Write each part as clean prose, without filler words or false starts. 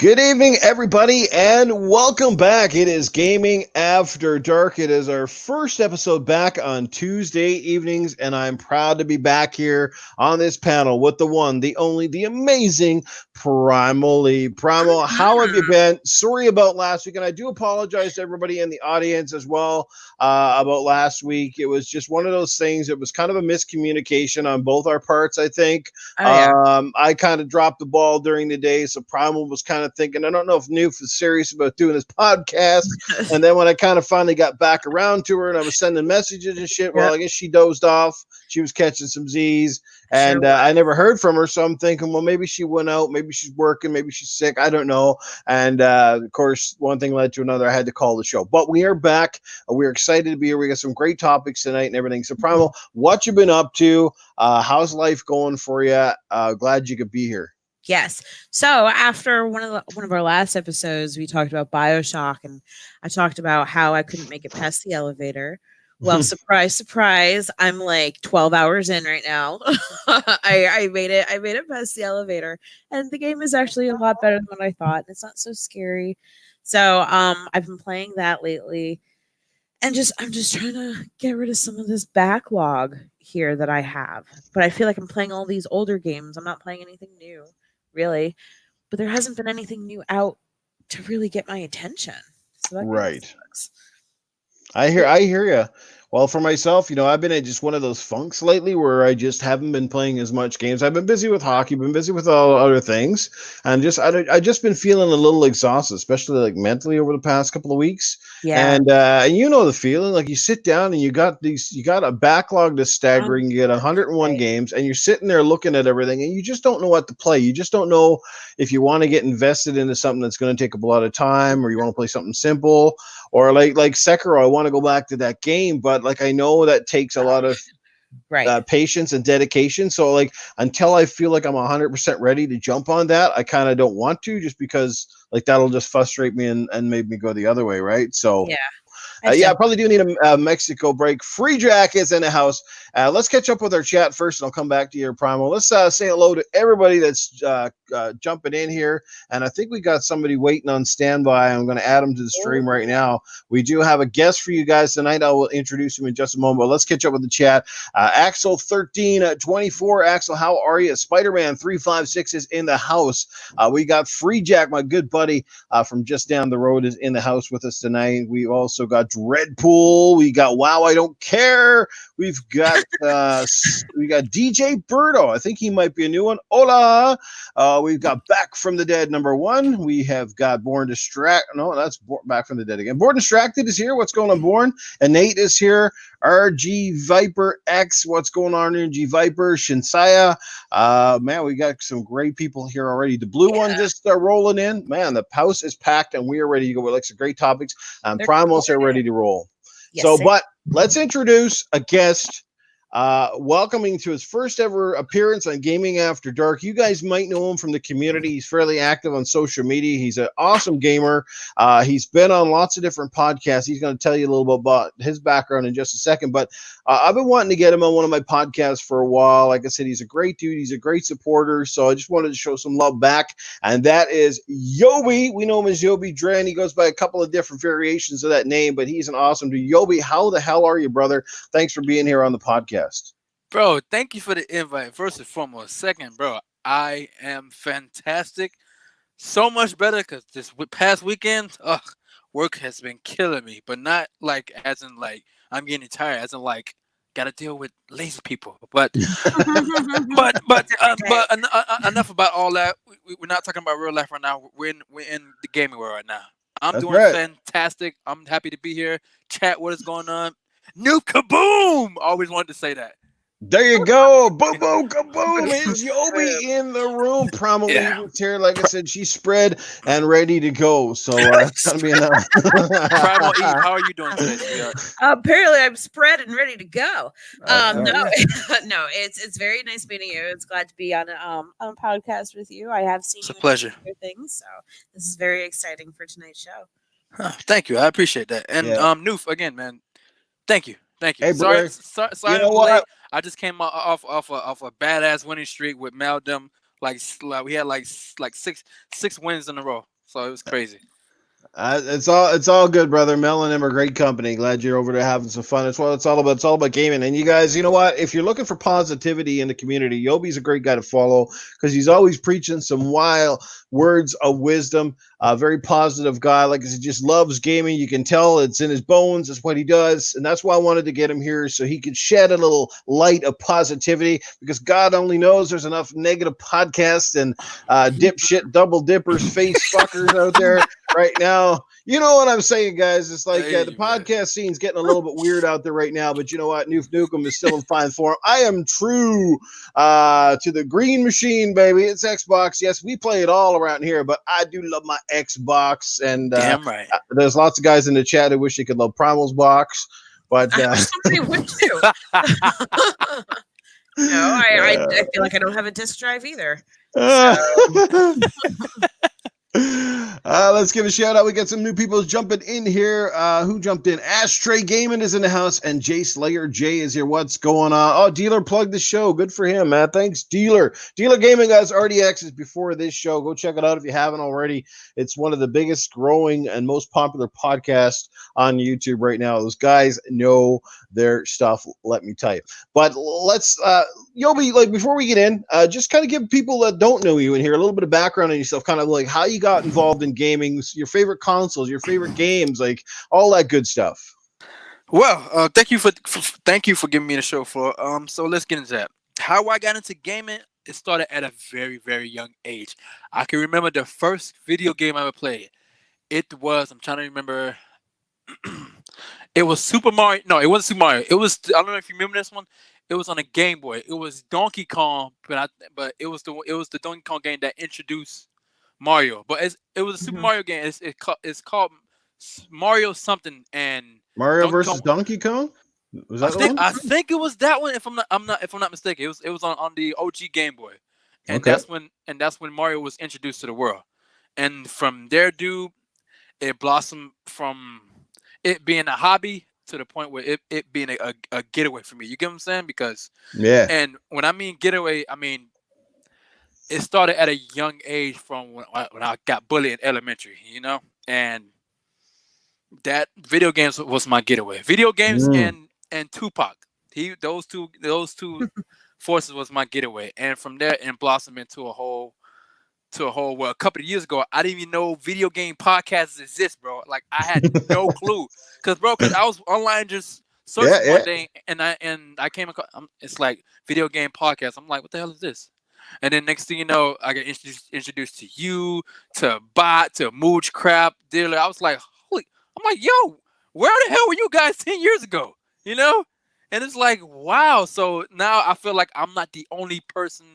Good evening, everybody, and welcome back. It is Gaming After Dark. It is our first episode back on Tuesday evenings, and I'm proud to be back here on this panel with the one, the only, the amazing Primal Eve. Primal, how have you been? Sorry about last week, and I do apologize to everybody in the audience as well about last week. It was just one of those things. It was kind of a miscommunication on both our parts, I think. Oh yeah. I kind of dropped the ball during the day, so Primal was kind of thinking, I don't know if Noof was serious about doing this podcast. And then when I kind of finally got back around to her and I was sending messages and shit, well, Yep. I guess she dozed off. She was catching some Z's, and Sure I never heard from her. So I'm thinking, well, maybe she went out, maybe she's working, maybe she's sick. I don't know. And of course, one thing led to another. I had to call the show, but we are back. We're excited to be here. We got some great topics tonight and everything. So, Primal, what you been up to? How's life going for you? Glad you could be here. Yes. So after one of our last episodes, we talked about BioShock, and I talked about how I couldn't make it past the elevator. Well, surprise, surprise! I'm like 12 hours in right now. I made it. I made it past the elevator, and the game is actually a lot better than what I thought. It's not so scary. So I've been playing that lately, and I'm just trying to get rid of some of this backlog here that I have. But I feel like I'm playing all these older games. I'm not playing anything new, really. But there hasn't been anything new out to really get my attention. So that kind of Right. sucks. I hear you. Well, for myself, I've been in just one of those funks lately where I just haven't been playing as much games. I've been busy with hockey, been busy with all other things, and I just been feeling a little exhausted, especially like mentally over the past couple of weeks. Yeah. And you know the feeling, like you sit down and you got a backlog that's staggering. You get 101 Right. games, and you're sitting there looking at everything, and you just don't know what to play. You just don't know if you want to get invested into something that's going to take up a lot of time, or you want to play something simple, or like Sekiro. I want to go back to that game, but like I know that takes a lot of Right. patience and dedication. So like until I feel like I'm 100% ready to jump on that, I kind of don't want to, just because like that'll just frustrate me and make me go the other way, right? So Yeah. yeah, I probably do need a Mexico break. Free Jack is in the house. Let's catch up with our chat first, and I'll come back to your Primal. Let's say hello to everybody that's jumping in here. And I think we got somebody waiting on standby. I'm going to add them to the stream right now. We do have a guest for you guys tonight. I will introduce him in just a moment. But let's catch up with the chat. Axel1324. Axel, how are you? Spider-Man356 is in the house. We got Free Jack, my good buddy from just down the road, is in the house with us tonight. We also got Dreadpool. We got Wow, I Don't Care. We've got DJ Birdo. I think he might be a new one. Hola. We've got Back from the Dead #1. We have got Born Distracted. No, that's Back from the Dead again. Born Distracted is here. What's going on, Born? And Nate is here. RG Viper X. What's going on, RG Viper? Shinsaya. Man, we got some great people here already. The blue one just rolling in. Man, the house is packed and we are ready to go. We like some great topics. Primals are ready to roll. Yes, So, but let's introduce a guest welcoming to his first ever appearance on Gaming After Dark. You guys might know him from the community. He's fairly active on social media. He's an awesome gamer. He's been on lots of different podcasts. He's going to tell you a little bit about his background in just a second. But I've been wanting to get him on one of my podcasts for a while. Like I said, he's a great dude. He's a great supporter. So I just wanted to show some love back. And that is Yobi. We know him as Yobi Dren. He goes by a couple of different variations of that name, but he's an awesome dude. Yobi, how the hell are you, brother? Thanks for being here on the podcast. Bro, thank you for the invite. First and foremost. Second, bro, I am fantastic. So much better because this past weekend, work has been killing me. But not like as in like I'm getting tired, as in like gotta deal with lazy people. But enough about all that. We're not talking about real life right now. We're in the gaming world right now. I'm That's doing right. fantastic. I'm happy to be here. Chat, what is going on? New kaboom! Always wanted to say that. There you go. Boom, boom, kaboom. It's Yobi in the room. Primal Eve is here. Like I said, she's spread and ready to go. So it's going to be enough. Primal Eve, how are you doing today, sweetheart? Apparently, I'm spread and ready to go. Okay. No, it's very nice meeting you. It's glad to be on a podcast with you. I have seen It's a you in pleasure. other things, so this is very exciting for tonight's show. Thank you. I appreciate that. And Yeah. Noof, again, man, thank you. Hey, Sorry, brother. sorry, You know I'm what? late. I just came off a badass winning streak with Maldem. Like we had like six wins in a row. So it was crazy. It's all good, brother. Mel and him are great company. Glad you're over there having some fun. It's what it's all about. It's all about gaming. And you guys, you know what? If you're looking for positivity in the community, Yobi's a great guy to follow because he's always preaching some wild words of wisdom. A very positive guy. Like I said, just loves gaming. You can tell it's in his bones. It's what he does, and that's why I wanted to get him here so he could shed a little light of positivity. Because God only knows there's enough negative podcasts and dipshit double dippers, face fuckers out there right now. You know what I'm saying, guys? It's like Hey, the man. podcast scene's getting a little bit weird out there right now, but you know what? Noof Nukem is still in fine form. I am true to the green machine, baby. It's Xbox. Yes, we play it all around here, but I do love my Xbox. And Damn right. there's lots of guys in the chat who wish they could love Primal's box, but I wish somebody would too. No, I feel like I don't have a disc drive either. Let's give a shout out. We got some new people jumping in here. Who jumped in? Ashtray Gaming is in the house, and Jay Slayer Jay is here. What's going on? Oh, Dealer plugged the show. Good for him, man. Thanks, Dealer. Dealer Gaming guys, RDX is before this show. Go check it out if you haven't already. It's one of the biggest growing and most popular podcasts on YouTube right now. Those guys know their stuff, let me tell you. But let's Yobi, like before we get in, just kind of give people that don't know you in here a little bit of background on yourself, kind of like how you got involved in gaming, your favorite consoles, your favorite games, like all that good stuff. Well, thank you for giving me the show floor. So let's get into that. How I got into gaming, it started at a very, very young age. I can remember the first video game I ever played. I'm trying to remember. It was Super Mario. No, it wasn't Super Mario. It was, I don't know if you remember this one. It was on a Game Boy. It was Donkey Kong, but it was the Donkey Kong game that introduced Mario. But it was a Super Mario game. It's called Mario something, and Mario Donkey versus Kong, Donkey Kong. Was that the one? I think it was that one. If I'm not mistaken, it was on the OG Game Boy, and Okay. that's when Mario was introduced to the world, and from there, dude, it blossomed from it being a hobby to the point where it being a getaway for me. You get what I'm saying? Because Yeah. and when I mean getaway, I mean it started at a young age from when I got bullied in elementary, you know, and that video games was my getaway. Video games and Tupac. Those two forces was my getaway, and from there it blossomed into a whole. Well, a couple of years ago, I didn't even know video game podcasts exist, bro. Like I had no clue, cause I was online just searching one day, and I came across it's like video game podcast. I'm like, what the hell is this? And then next thing you know, I got introduced to you, to Bot, to Mooch Crap, Dealer. I was like, holy! I'm like, yo, where the hell were you guys 10 years ago? You know? And it's like, wow. So now I feel like I'm not the only person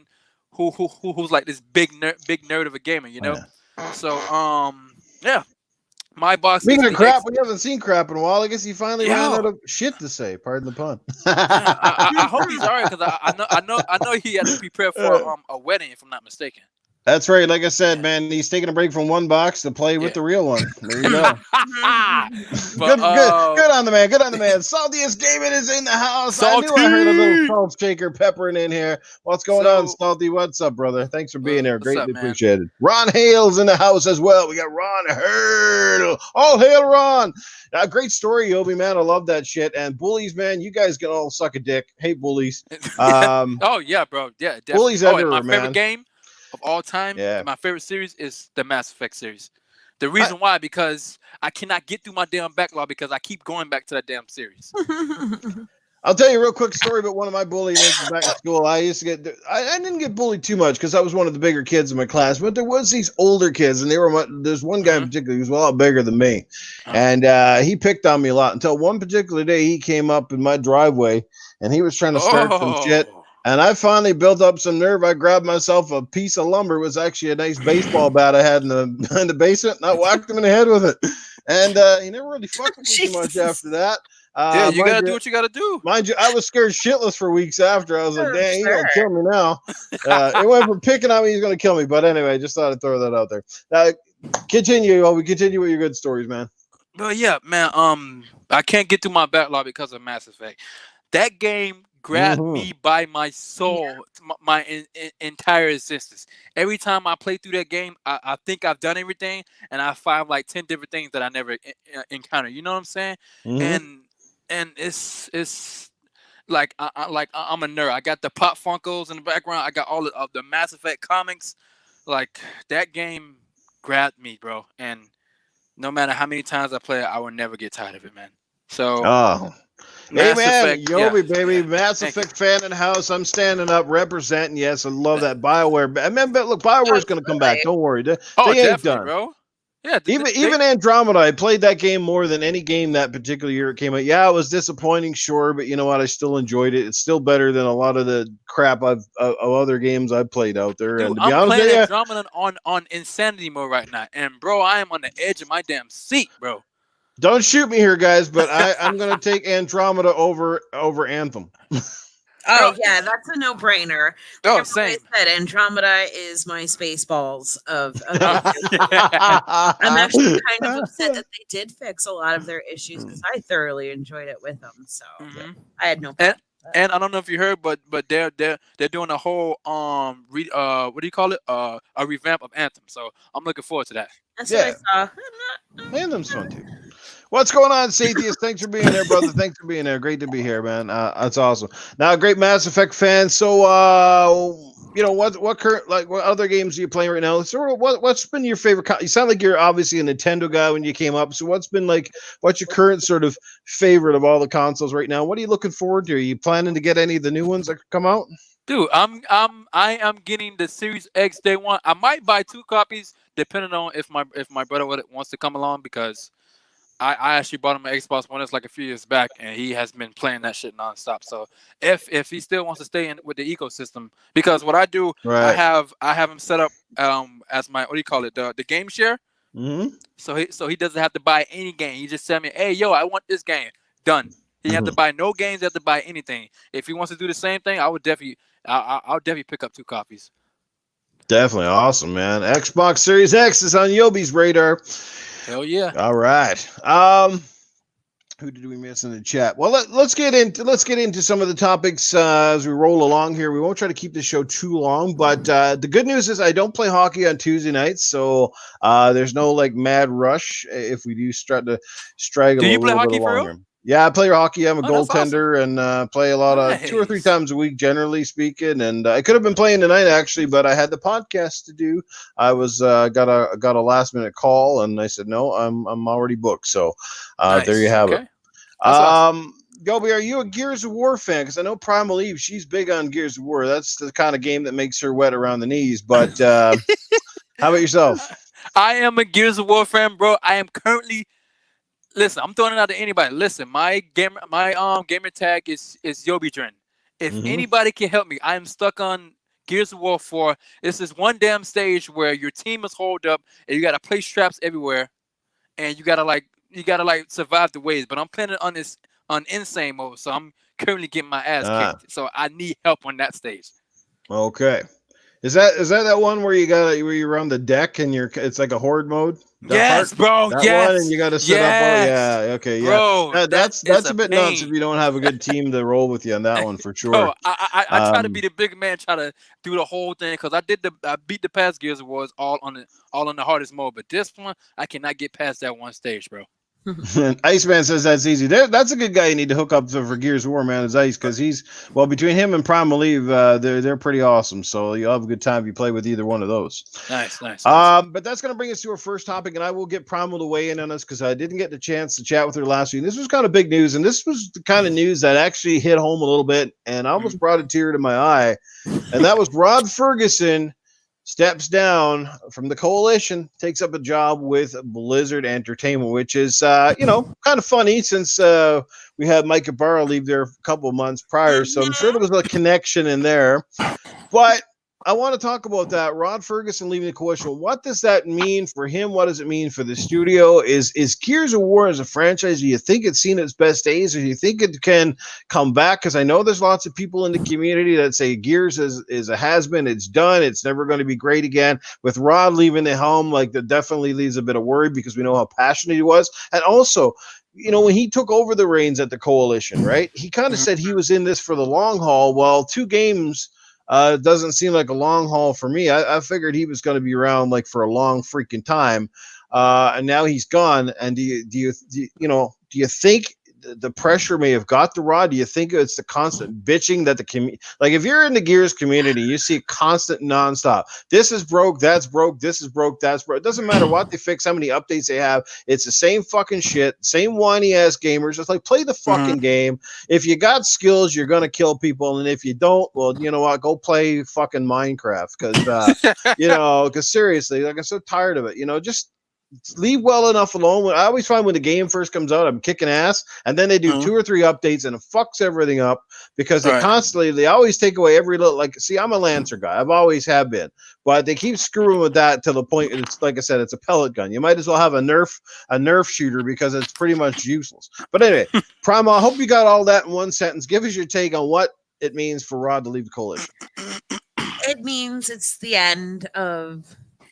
who's like this big nerd of a gamer, you know. Yeah. So yeah, my box. Speaking of crap, we haven't seen crap in a while. I guess he finally ran Yo. out of shit to say. Pardon the pun. I hope he's alright because I know he had to prepare for a wedding if I'm not mistaken. That's right. Like I said, man, he's taking a break from one box to play with the real one. There you go. But, good on the man. Good on the man. Saltiest Gaming is in the house. Salty! I knew I heard a little salt shaker peppering in here. What's going on, Salty? What's up, brother? Thanks for being here. Greatly appreciated. Ron Hale's in the house as well. We got Ron Hale. All hail, Ron. Great story, Yobi, man. I love that shit. And bullies, man, you guys can all suck a dick. Hate bullies. Oh yeah, bro. Yeah, definitely. Bullies everywhere, my favorite game of all time, my favorite series is the Mass Effect series. The reason why, because I cannot get through my damn backlog because I keep going back to that damn series. I'll tell you a real quick story about one of my bullying incidents back in school. I used to get, I didn't get bullied too much because I was one of the bigger kids in my class, but there was these older kids, and there's one guy in particular who was a lot bigger than me, and he picked on me a lot until one particular day he came up in my driveway and he was trying to start some shit. And I finally built up some nerve. I grabbed myself a piece of lumber. It was actually a nice baseball bat I had in the basement, and I whacked him in the head with it. And he never really fucked with me too much after that. Yeah, you gotta do what you gotta do. Mind you, I was scared shitless for weeks after. I was like, dang, he's gonna kill me now. It went from picking on me, he's gonna kill me. But anyway, I just thought I'd throw that out there. Continue. We continue with your good stories, man. But yeah, man, I can't get through my backlog because of Mass Effect. That game grabbed me by my soul, entire existence. Every time I play through that game, I think I've done everything, and I find like 10 different things that I never encountered. You know what I'm saying? Mm-hmm. And it's like I'm a nerd. I got the Pop Funkos in the background. I got all of the Mass Effect comics. Like that game grabbed me, bro. And no matter how many times I play it, I will never get tired of it, man. So Oh. Hey Mass man, Effect, Yobi baby, Mass Thank you. Effect fan in the house. I'm standing up, representing. Yes, I love that BioWare. I mean, but look, BioWare's going to come back. Don't worry, they ain't Definitely, done. bro. Yeah, Even Andromeda, I played that game more than any game that particular year it came out. Yeah, it was disappointing, sure, but you know what? I still enjoyed it. It's still better than a lot of the crap of other games I've played out there. dude, And to be I'm honest with playing you, Andromeda on insanity mode right now, and bro, I am on the edge of my damn seat, bro. don't shoot me here, guys, but I'm going to take Andromeda over Anthem. Oh Bro, yeah, that's a no-brainer. Like Oh, I've same. always said, Andromeda is my Spaceballs of Yeah. I'm actually kind of upset that they did fix a lot of their issues because I thoroughly enjoyed it with them. So Mhm. I had no And problem. and I don't know if you heard, but they're doing a whole what do you call it? A revamp of Anthem. So I'm looking forward to that. That's what I saw. Anthem's fun too. What's going on, Sathius? Thanks for being there, brother. Thanks for being there. Great to be here, man. That's awesome. Now, a great Mass Effect fan. So, you know, what current what other games are you playing right now? So, what's been your favorite? You sound like you're obviously a Nintendo guy when you came up. So, what's your current sort of favorite of all the consoles right now? What are you looking forward to? Are you planning to get any of the new ones that come out? Dude, I am getting the Series X day one. I might buy 2 copies depending on if my brother wants to come along because I actually bought him an Xbox One. It's like a few years back, and he has been playing that shit nonstop. So if he still wants to stay in with the ecosystem, because what I do, I Right. have him set up as my, what do you call it, the game share. Mm-hmm. So he doesn't have to buy any game. He just tell me, hey yo, I want this game. Done. He have to buy no games. He have to buy anything. If he wants to do the same thing, I would definitely I'll definitely pick up 2 copies. Definitely awesome, man. Xbox Series X is on Yobi's radar. Hell yeah. All right. Who did we miss in the chat? Well, let's get into some of the topics as we roll along here. We won't try to keep this show too long, but the good news is I don't play hockey on Tuesday nights, so there's no like mad rush if we do start to straggle Do you a play little hockey bit for real? longer. Yeah, I play hockey. I'm a Oh, that's goaltender and play a lot of 2 or 3 Nice. times a week, generally speaking. And I could have been playing tonight actually, but I had the podcast to do. I was got a last minute call, and I said no, I'm already booked. So there you Nice. have Okay. it. That's awesome. Gobi, are you a Gears of War fan? Because I know Primal Eve, she's big on Gears of War. That's the kind of game that makes her wet around the knees. But how about yourself? I am a Gears of War fan, bro. I am currently. Listen, I'm throwing it out to anybody. Listen, my gamer tag is Yobidrin. If anybody can help me, I am stuck on Gears of War 4. It's this one damn stage where your team is holed up and you gotta place traps everywhere, and you gotta like survive the waves. But I'm playing it on insane mode, so I'm currently getting my ass kicked. So I need help on that stage. Okay. Is that one where you're on the deck and it's like a horde mode? Yes, bro. That yes. one, and you got to set up. Oh yeah, okay, bro, yeah. That's is a bit nuts if pain. you don't have a good team to roll with you on that one for sure. Bro, I try to be the big man, try to do the whole thing because I beat the past Gears of War all on the hardest mode, but this one I cannot get past that one stage, bro. Iceman says that's easy. That's a good guy you need to hook up for Gears of War, man. Is Ice because between him and Primal Eve, they're pretty awesome. So you'll have a good time if you play with either one of those. Nice. But that's gonna bring us to our first topic, and I will get Primal to weigh in on us because I didn't get the chance to chat with her last week. And this was kind of big news, and this was the kind of news that actually hit home a little bit, and I almost brought a tear to my eye. And that was Rod Ferguson steps down from the coalition, takes up a job with Blizzard Entertainment, which is, kind of funny since we had Mike Ibarra leave there a couple of months prior. So I'm sure there was a connection in there. But I want to talk about that. Rod Ferguson leaving the coalition. What does that mean for him? What does it mean for the studio? Is Gears of War as a franchise, do you think it's seen its best days, or do you think it can come back? Because I know there's lots of people in the community that say Gears is a has-been. It's done. It's never going to be great again. With Rod leaving the helm, like that definitely leaves a bit of worry because we know how passionate he was. And also, when he took over the reins at the Coalition, right? He kind of said he was in this for the long haul. Well, 2 games doesn't seem like a long haul for me. I figured he was going to be around like for a long freaking time, and now he's gone. And do you think the pressure may have got to Rod? Do you think it's the constant bitching that like if you're in the Gears community, you see constant nonstop. This is broke, that's broke, this is broke, that's broke. It doesn't matter what they fix, how many updates they have. It's the same fucking shit, same whiny ass gamers. It's like play the fucking game. If you got skills, you're gonna kill people, and if you don't, well, you know what? Go play fucking Minecraft because seriously, like I'm so tired of it. Just leave well enough alone. I always find when the game first comes out, I'm kicking ass, and then they do 2 or 3 updates and it fucks everything up because they always take away every little, like, see, I'm a Lancer guy. I've always have been, but they keep screwing with that to the point it's, like I said, it's a pellet gun. You might as well have a Nerf shooter because it's pretty much useless. But anyway, Primal, I hope you got all that in one sentence. Give us your take on what it means for Rod to leave the Coalition. It means it's the end of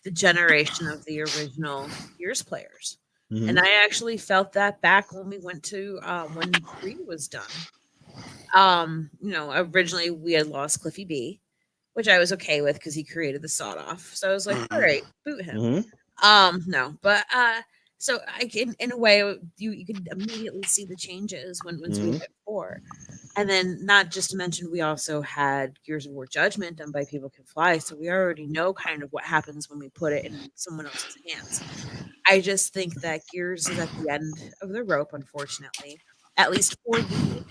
the generation of the original Gears players. Mm-hmm. And I actually felt that back when we went to when 3 was done. Originally we had lost Cliffy B, which I was okay with because he created the sawed off. So I was like, all right, boot him. So in a way you could immediately see the changes once we hit 4. And then not just to mention, we also had Gears of War Judgment done by People Can Fly. So we already know kind of what happens when we put it in someone else's hands. I just think that Gears is at the end of the rope, unfortunately, at least for the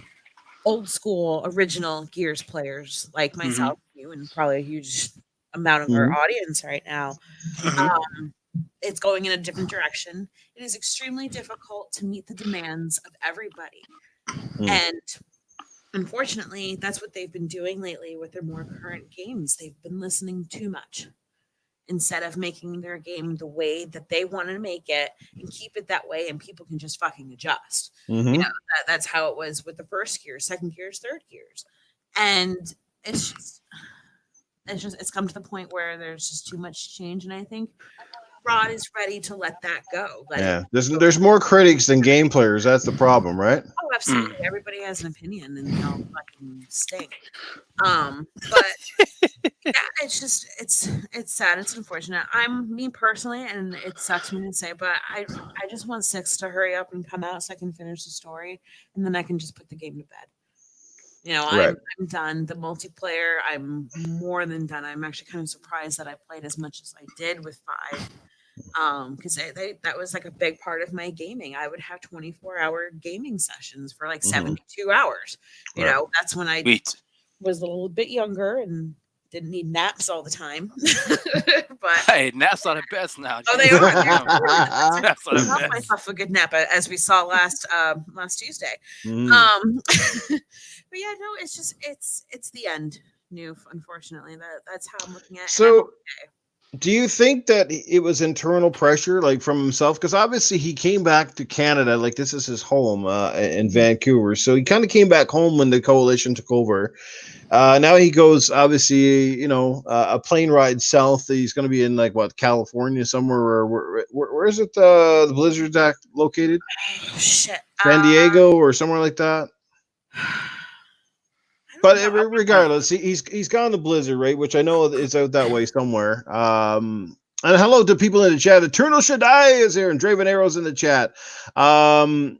old school original Gears players like myself, you, and probably a huge amount of our audience right now. It's going in a different direction. It is extremely difficult to meet the demands of everybody. And unfortunately, that's what they've been doing lately with their more current games. They've been listening too much instead of making their game the way that they want to make it and keep it that way, and people can just fucking adjust. That's how it was with the first Gears, second Gears, third Gears. And it's come to the point where there's just too much change, and I think Rod is ready to let that go. There's more critics than game players. That's the problem, right? Oh, absolutely. Everybody has an opinion, and they all fucking stink. But it's sad. It's unfortunate. Me personally, and it sucks me to say, but I just want 6 to hurry up and come out so I can finish the story, and then I can just put the game to bed. I'm done. The multiplayer, I'm more than done. I'm actually kind of surprised that I played as much as I did with 5. Because that was like a big part of my gaming. I would have 24-hour gaming sessions for like 72 hours. That's when I was a little bit younger and didn't need naps all the time. But hey, naps are the best now. Oh, they are. I love myself a good nap, as we saw last Tuesday. But yeah, no, it's just it's the end. Unfortunately, that's how I'm looking at it. So. Do you think that it was internal pressure, like from himself? Because obviously he came back to Canada, like this is his home in Vancouver. So he kind of came back home when the Coalition took over. Now he goes, obviously, a plane ride south. He's going to be in California somewhere. Where is it? The Blizzard's located? Oh, shit. San Diego or somewhere like that. But regardless, he's gone to Blizzard, right? Which I know is out that way somewhere. And hello to people in the chat. Eternal Shaddai is here, and Draven Arrow's in the chat. So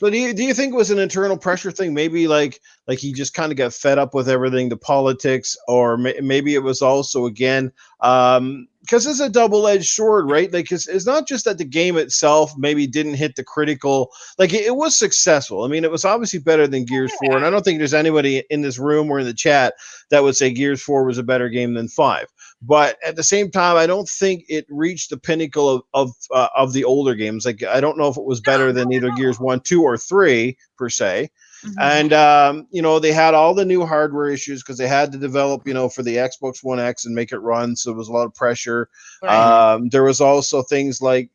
do you think it was an internal pressure thing? Maybe like he just kind of got fed up with everything, the politics, or maybe it was also again because it's a double-edged sword, right? Like it's not just that the game itself maybe didn't hit the critical, like it was successful. I mean, it was obviously better than Gears 4, and I don't think there's anybody in this room or in the chat that would say Gears 4 was a better game than 5. But at the same time, I don't think it reached the pinnacle of the older games. Like I don't know if it was better than either Gears 1, 2, or 3 per se. And they had all the new hardware issues because they had to develop, for the Xbox One X and make it run. So there was a lot of pressure. Right. There was also things like,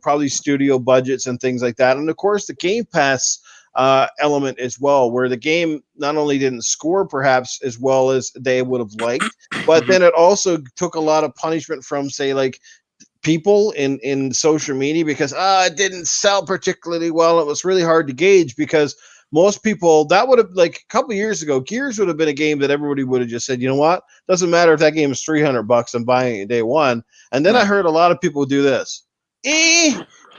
probably studio budgets and things like that. And of course, the Game Pass element as well, where the game not only didn't score perhaps as well as they would have liked, but then it also took a lot of punishment from, say, like people in social media because it didn't sell particularly well. It was really hard to gauge because most people that would have like a couple years ago, Gears would have been a game that everybody would have just said, you know what, doesn't matter if that game is $300, I'm buying it day one. And then I heard a lot of people do this.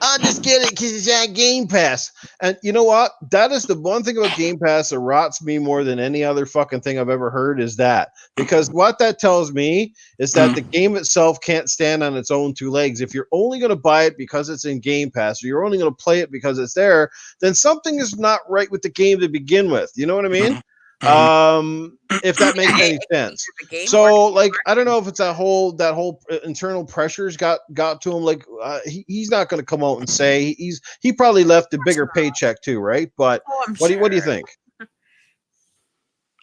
I'll just get it because it's on Game Pass. And you know what? That is the one thing about Game Pass that rots me more than any other fucking thing I've ever heard is that. Because what that tells me is that the game itself can't stand on its own two legs. If you're only going to buy it because it's in Game Pass, or you're only going to play it because it's there, then something is not right with the game to begin with. You know what I mean? If that makes any sense. So like I don't know if it's that whole internal pressures got to him. Like he's not going to come out and say he probably left a bigger paycheck too, right? But what do you think?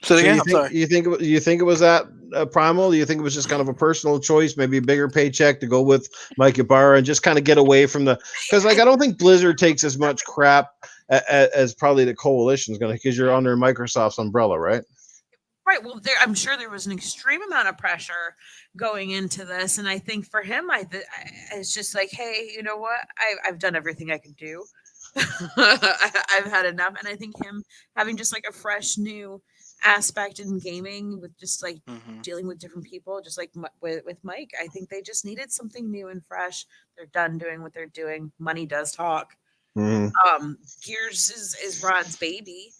So again, you think it was that Primal? Do you think it was just kind of a personal choice, maybe a bigger paycheck to go with Mike Ibarra and just kind of get away from because like I don't think Blizzard takes as much crap as probably the coalition is going to because you're under Microsoft's umbrella, right? Right. Well, I'm sure there was an extreme amount of pressure going into this, and I think for him, it's just like, hey, you know what? I've done everything I can do. I've had enough, and I think him having just like a fresh new aspect in gaming with just like dealing with different people, just like with Mike, I think they just needed something new and fresh. They're done doing what they're doing. Money does talk. Gears is Rod's baby.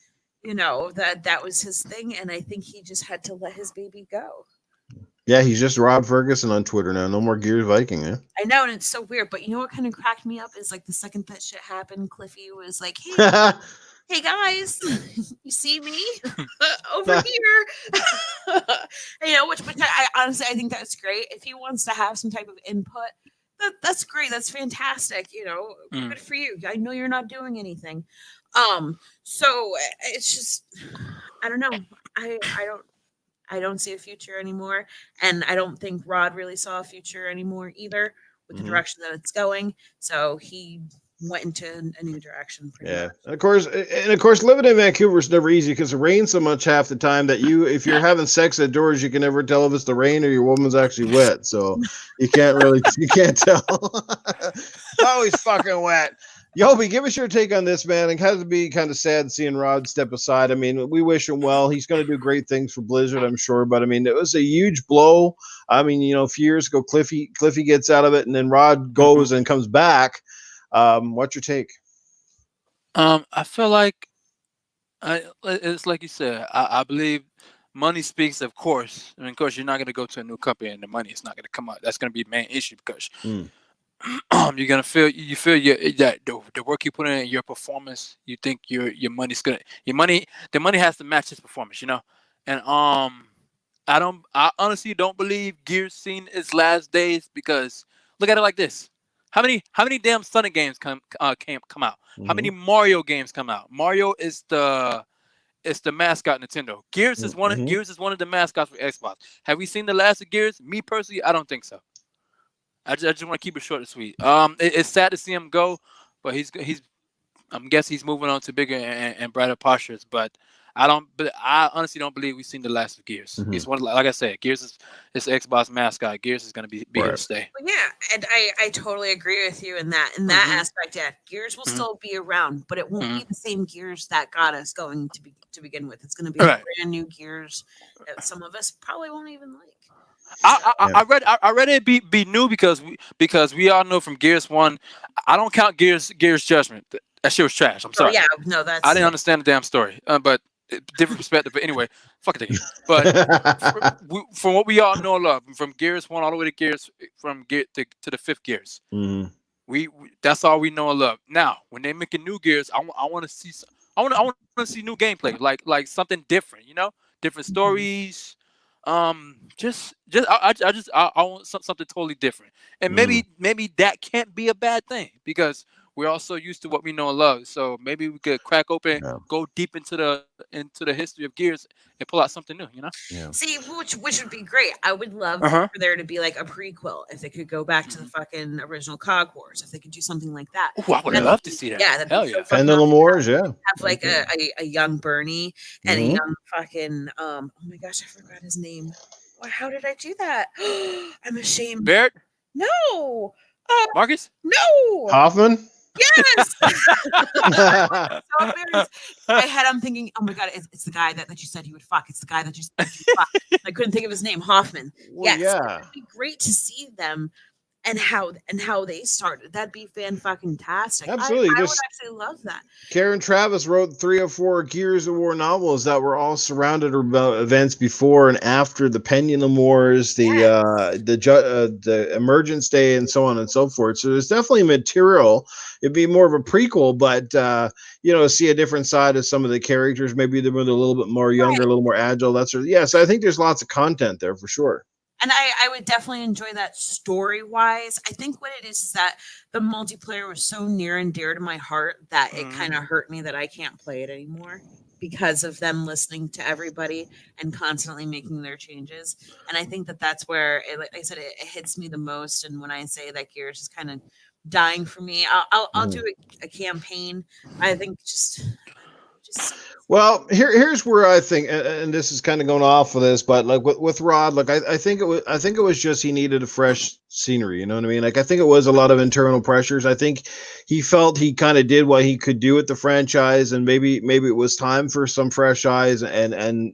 You know, that was his thing, and I think he just had to let his baby go. Yeah, he's just Rod Ferguson on Twitter now. No more Gears Viking, eh? I know, and it's so weird, but you know what kind of cracked me up is like the second that shit happened, Cliffy was like, hey, hey guys, you see me over here? You know, which I honestly I think that's great. If he wants to have some type of input, that's great. That's fantastic. You know, good for you. I know you're not doing anything. So it's just I don't know. I don't see a future anymore, and I don't think Rod really saw a future anymore either with the direction that it's going. So he went into a new direction. Yeah, and of course, living in Vancouver is never easy because it rains so much half the time that if you're having sex outdoors, you can never tell if it's the rain or your woman's actually wet. So you can't tell. It's always fucking wet. Yobi, give us your take on this, man. It has to be kind of sad seeing Rod step aside. I mean, we wish him well. He's going to do great things for Blizzard, I'm sure. But I mean, it was a huge blow. I mean, you know, a few years ago, Cliffy gets out of it, and then Rod goes and comes back. What's your take? I feel like it's like you said. I believe money speaks, of course. I mean, of course, you're not going to go to a new company and the money is not going to come out. That's going to be the main issue because. You're gonna feel the work you put in, your performance. You think your money's gonna the money has to match his performance, you know. And I honestly don't believe Gears seen its last days because look at it like this: how many damn Sonic games come out? How many Mario games come out? Mario is the mascot Nintendo. Gears is one of the mascots for Xbox. Have we seen the last of Gears? Me personally, I don't think so. I just want to keep it short and sweet. It's sad to see him go, but he's I guess he's moving on to bigger and brighter postures. But I honestly don't believe we've seen the last of Gears. It's one, like I said, Gears is the Xbox mascot. Gears is going to be here to stay. Well, yeah, and I totally agree with you in that aspect. Yeah, Gears will still be around, but it won't be the same Gears that got us going to begin with. It's going to be brand new Gears that some of us probably won't even like. I read it be new because we all know from Gears 1. I don't count Gears Judgment. That shit was trash. I'm sorry. Oh, yeah, no, I didn't understand the damn story. But different perspective. But anyway, fuck it. But from what we all know and love, from Gears 1 all the way to Gears from Gear to the 5th Gears, we that's all we know and love. Now, when they make a new Gears, I want to see I want to see new gameplay, like something different. You know, different stories. I want something totally different, and maybe that can't be a bad thing because we're all so used to what we know and love. So maybe we could crack open, go deep into the history of Gears, and pull out something new. You know? Yeah. See, which would be great. I would love for there to be like a prequel if they could go back to the fucking original COG Wars. If they could do something like that. Ooh, I would love to see that. Yeah, hell yeah. So and the Wars, yeah. Have like a young Bernie and a young fucking oh my gosh, I forgot his name. How did I do that? I'm ashamed. Barrett? No. Marcus? No. Hoffman. Yes. So embarrassed. In my head, I'm thinking, oh my god, it's the guy that you said he would fuck. It's the guy that you said you would fuck. I couldn't think of his name. Hoffman. Well, Yes, yeah, it'd be great to see them and how they started. That'd be fan fucking tastic. absolutely. I would There's actually love that. Karen Travis wrote 3 or 4 Gears of War novels that were all surrounded about events before and after the Pendulum Wars, the Emergence Day, and so on and so forth. So there's definitely material. It'd be more of a prequel, but see a different side of some of the characters. Maybe they were a little bit more younger, a little more agile. So I think there's lots of content there for sure. And I would definitely enjoy that story wise. I think what it is that the multiplayer was so near and dear to my heart that it kind of hurt me that I can't play it anymore because of them listening to everybody and constantly making their changes. And I think that that's where, like I said, it hits me the most. And when I say that Gears is kind of dying for me, I'll do a campaign. I think just Well, here's where I think, and this is kind of going off of this, but like with Rod, like I think it was just he needed a fresh scenery. You know what I mean? Like I think it was a lot of internal pressures. I think he felt he kind of did what he could do with the franchise, and maybe it was time for some fresh eyes and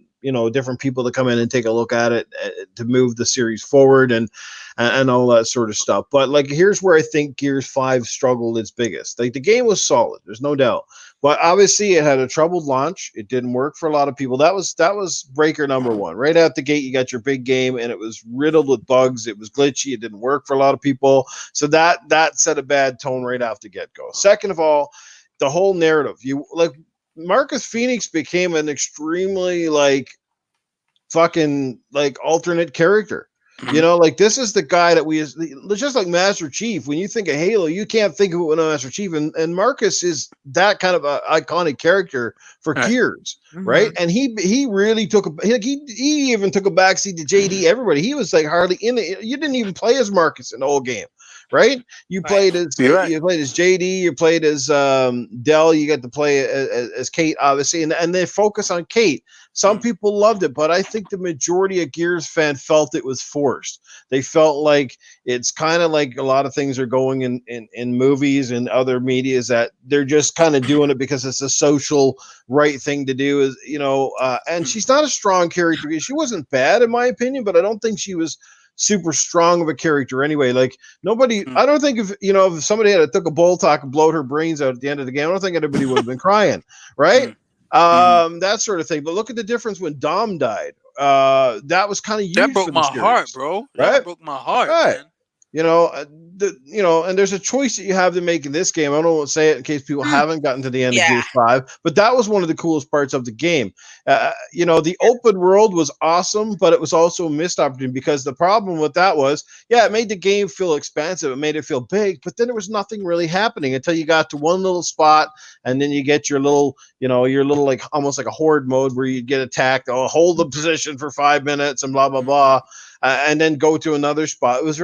different people to come in and take a look at it to move the series forward and all that sort of stuff. But like here's where I think Gears 5 struggled its biggest. Like the game was solid, there's no doubt. But obviously, it had a troubled launch. It didn't work for a lot of people. That was breaker number one. Right out the gate, you got your big game, and it was riddled with bugs. It was glitchy. It didn't work for a lot of people. So that set a bad tone right off the get-go. Second of all, the whole narrative. Marcus Phoenix became an extremely fucking alternate character. This is the guy that just like Master Chief. When you think of Halo, you can't think of it with Master Chief, and Marcus is that kind of an iconic character for Gears, right? And he really he even took a backseat to JD. Everybody, he was like hardly in it. You didn't even play as Marcus in the whole game, right? You played as JD, you played as Dell. You got to play as Kate, obviously, and they focus on Kate. Some people loved it, but I think the majority of Gears fans felt it was forced. They felt like it's kind of like a lot of things are going in movies and other medias that they're just kind of doing it because it's a social right thing to do. And she's not a strong character. She wasn't bad in my opinion, but I don't think she was super strong of a character anyway. Like nobody, I don't think if somebody had took a bull talk and blowed her brains out at the end of the game, I don't think anybody would have been crying, right? That sort of thing. But look at the difference when Dom died. That was kind of huge. That broke my heart, bro. Right? That broke my heart, right? Man. And there's a choice that you have to make in this game. I don't want to say it in case people haven't gotten to the end of Gears 5, but that was one of the coolest parts of the game. The open world was awesome, but it was also a missed opportunity because the problem with that was, it made the game feel expansive. It made it feel big, but then there was nothing really happening until you got to one little spot, and then you get your little like almost like a horde mode where you get attacked. Oh, hold the position for 5 minutes and blah blah blah. And then go to another spot. It was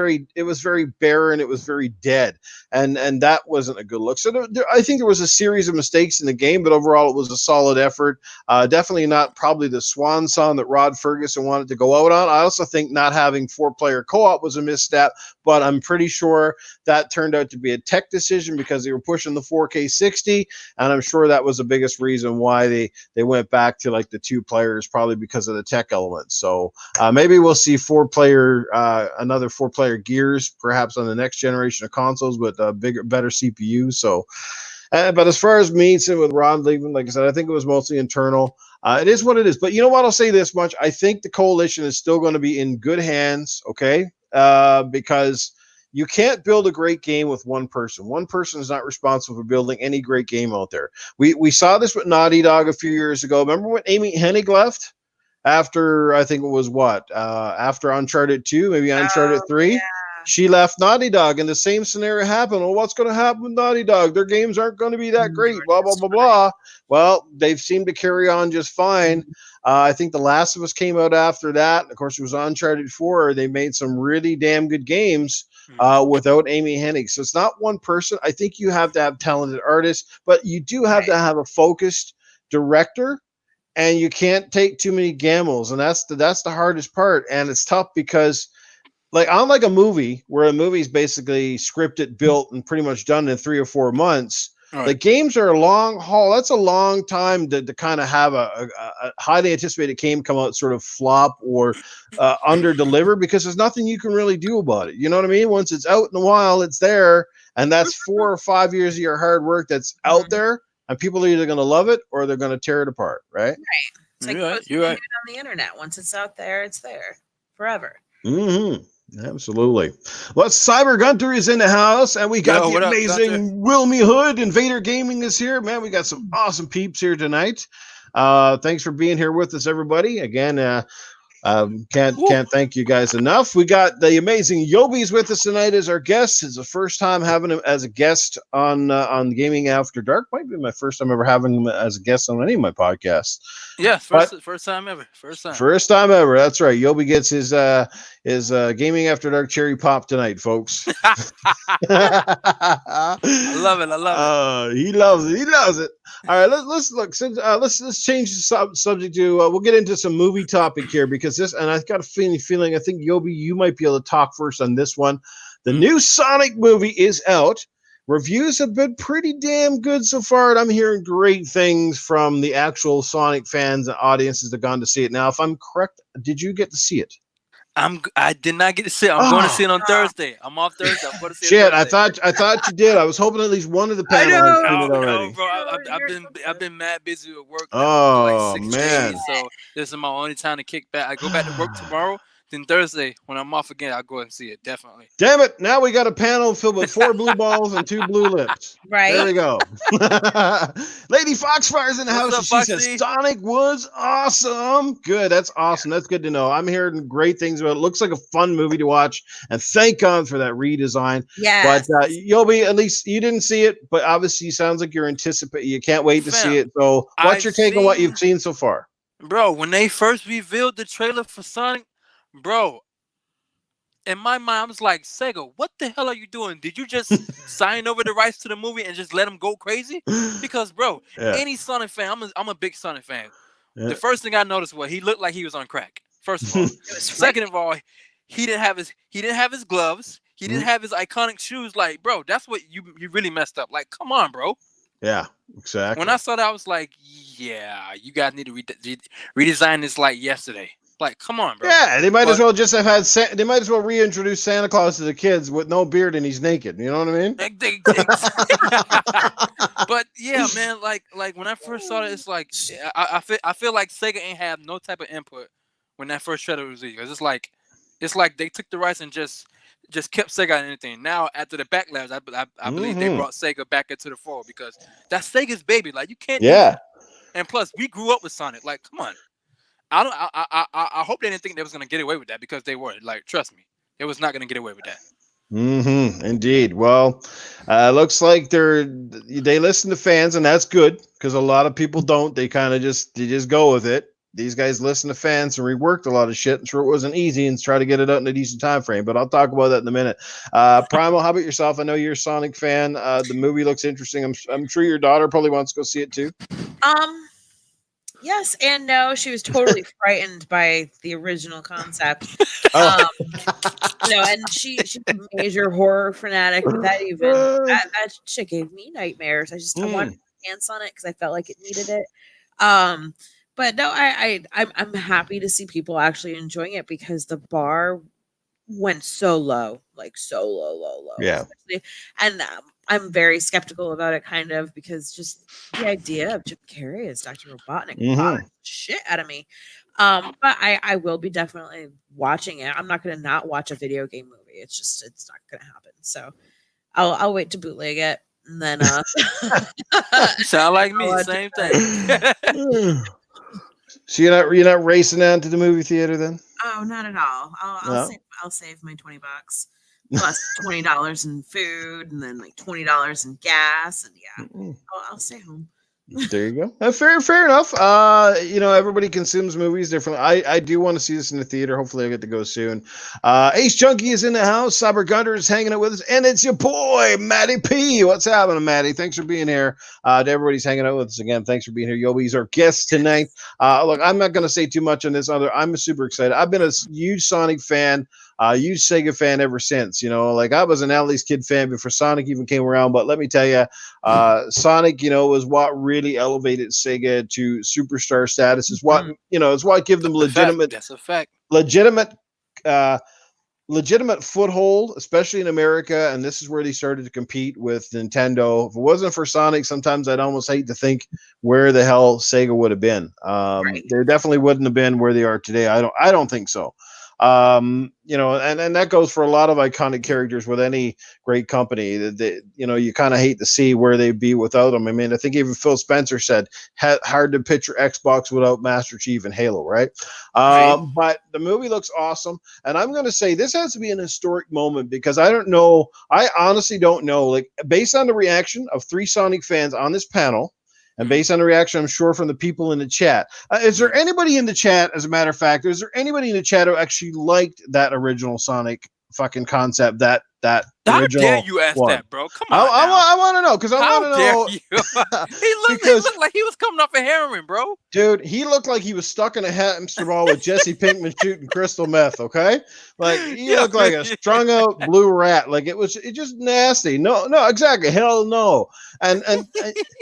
very barren. It was very dead, and that wasn't a good look. So I think there was a series of mistakes in the game, but overall it was a solid effort. Definitely not probably the swan song that Rod Ferguson wanted to go out on. I also think not having 4-player co-op was a misstep, but I'm pretty sure that turned out to be a tech decision because they were pushing the 4K 60, and I'm sure that was the biggest reason why they went back to like the 2 players, probably because of the tech elements. So maybe we'll see another 4-player Gears, perhaps on the next generation of consoles with better CPU. So, but as far as me sitting with Rod leaving, like I said, I think it was mostly internal. It is what it is. But you know what? I'll say this much: I think the coalition is still going to be in good hands. Okay, because you can't build a great game with one person. One person is not responsible for building any great game out there. We saw this with Naughty Dog a few years ago. Remember when Amy Hennig left? After I think it was after Uncharted 2, maybe Uncharted 3, she left Naughty Dog, and the same scenario happened. Well, what's going to happen with Naughty Dog? Their games aren't going to be that great, blah, blah, blah, blah. Well, they've seemed to carry on just fine. I think The Last of Us came out after that. Of course, it was Uncharted 4. They made some really damn good games without Amy Hennig. So it's not one person. I think you have to have talented artists, but you do have to have a focused director. And you can't take too many gambles, and that's the hardest part. And it's tough because like unlike a movie where a movie's basically scripted, built, and pretty much done in 3 or 4 months. All The right. games are a long haul. That's a long time to kind of have a highly anticipated game come out, sort of flop or under deliver, because there's nothing you can really do about it. You know what I mean? Once it's out in the wild, it's there, and that's 4 or 5 years of your hard work that's out Mhm. there, and people are either going to love it or they're going to tear it apart, right? It's like You're right. posting You're a right. nude on the internet. Once it's out there, it's there forever. Mm-hmm. Absolutely. Well, Cyber Gunter is in the house, and we got Yo, the what up, Gunter? amazing Wilmy Hood. Invader Gaming is here. Man, we got some awesome peeps here tonight. Thanks for being here with us, everybody. Again, Woo. can't thank you guys enough. We got the amazing Yobi's with us tonight as our guest. It's the first time having him as a guest on Gaming After Dark. Might be my first time ever having him as a guest on any of my podcasts. Yeah, But first time ever. First time. first time ever. That's right. Yobi gets his Gaming After Dark cherry pop tonight, folks. I love it. I love it. He loves it. He loves it. All right, let's look. Since let's change the subject to we'll get into some movie topic here, because this, and I've got a feeling I think Yobi, you might be able to talk first on this one. The new Sonic movie is out. Reviews have been pretty damn good so far, and I'm hearing great things from the actual Sonic fans and audiences that have gone to see it. Now, if I'm correct, did you get to see it? I did not get to see it. I'm going to see it on Thursday. I'm off Thursday. I'm going to see it. Shit, Thursday. I thought you did. I was hoping at least one of the panel had know. seen it No, already. bro. You're I've been mad busy with work. Oh, For like 6 man. days, so this is my only time to kick back. I go back to work tomorrow. Then Thursday, when I'm off again, I'll go and see it. Definitely. Damn it! Now we got a panel filled with 4 blue balls and 2 blue lips. Right? There we go. Lady Foxfire's in the What's house, up, and she Foxy? says Sonic was awesome. Good, that's awesome. That's good to know. I'm hearing great things about it. Looks like a fun movie to watch, and thank God for that redesign. Yes. But Yobi, at least you didn't see it, but obviously sounds like you're anticipating. You can't wait to see Fam, it. So, what's I've your take on what seen- you've seen so far? Bro, when they first revealed the trailer for Sonic, bro, in my mind, I was like, Sega, what the hell are you doing? Did you just sign over the rights to the movie and just let them go crazy? Because, bro, Yeah. any Sonic fan, I'm a big Sonic fan. Yeah. The first thing I noticed was he looked like he was on crack. First of all, It was second of all, he didn't have his gloves. He didn't have his iconic shoes. Like, bro, that's what you really messed up. Like, come on, bro. Yeah, exactly. When I saw that, I was like, yeah, you guys need to redesign this like yesterday. Like, come on, bro. Yeah, they might as well just have had. They might as well reintroduce Santa Claus to the kids with no beard and he's naked. You know what I mean? But yeah, man, like when I first saw it, it's like I feel like Sega ain't have no type of input when that first trailer was released. It's like they took the rights and just kept Sega on anything. Now after the backlash, I believe they brought Sega back into the fold because that's Sega's baby. Like you can't. Yeah. And plus, we grew up with Sonic. Like, come on. I hope they didn't think they was gonna get away with that because they were. Like, trust me, they was not gonna get away with that. Indeed. Well, looks like they listen to fans, and that's good because a lot of people don't. They kind of just go with it. These guys listen to fans and reworked a lot of shit. I'm sure it wasn't easy and try to get it out in a decent time frame, but I'll talk about that in a minute. Primal, how about yourself? I know you're a Sonic fan. The movie looks interesting. I'm sure your daughter probably wants to go see it too. Yes and no. She was totally frightened by the original concept. Oh. And she's a major horror fanatic. That shit gave me nightmares. I wanted to dance on it because I felt like it needed it. But no, I'm happy to see people actually enjoying it because the bar went so low, like so low. Yeah. And I'm very skeptical about it, kind of, because just the idea of Jim Carrey as Dr. Robotnik bothered the shit out of me. But I will be definitely watching it. I'm not going to not watch a video game movie. It's not going to happen. So I'll wait to bootleg it and then. Sound like me, same thing. So you're not racing down to the movie theater then? Oh, not at all. I'll save my $20 plus $20 in food and then like $20 in gas and yeah, I'll stay home. There you go. Fair enough. Everybody consumes movies differently. I do want to see this in the theater. Hopefully I get to go soon. Ace Junkie is in the house. Cyber Gunter is hanging out with us. And it's your boy, Matty P. What's happening, Matty? Thanks for being here. To everybody's hanging out with us again. Thanks for being here. Yobi's our guest tonight. Look, I'm not going to say too much on this. I'm super excited. I've been a huge Sonic fan Huge Sega fan ever since. You know, like I was an Ellie's Kid fan before Sonic even came around. But let me tell you, Sonic, you know, was what really elevated Sega to superstar status. Is what you know, is what give them That's a fact. legitimate. Uh, Legitimate foothold, especially in America, and this is where they started to compete with Nintendo. If it wasn't for Sonic, sometimes I'd almost hate to think where the hell Sega would have been. Right. They definitely wouldn't have been where they are today. I don't think so. You know, and that goes for a lot of iconic characters with any great company. That you know, you kind of hate to see where they'd be without them. I mean, I think even Phil Spencer said hard to picture Xbox without Master Chief and Halo, right? Right. But the movie looks awesome. And I'm going to say this has to be an historic moment because I don't know. I honestly don't know. Like, based on the reaction of 3 Sonic fans on this panel, and based on the reaction, I'm sure, from the people in the chat, is there anybody in the chat, as a matter of fact, is there anybody in the chat who actually liked that original Sonic fucking concept, that How original dare you ask one? that, bro? Come on now. I want to know because I want How to dare know. you? he Because looked like he was coming off a heroin, bro. dude, he looked like he was stuck in a hamster ball with Jesse Pinkman shooting crystal meth. Okay, like he Yeah. looked like a strung out blue rat. Like it just nasty. No, exactly. Hell no. And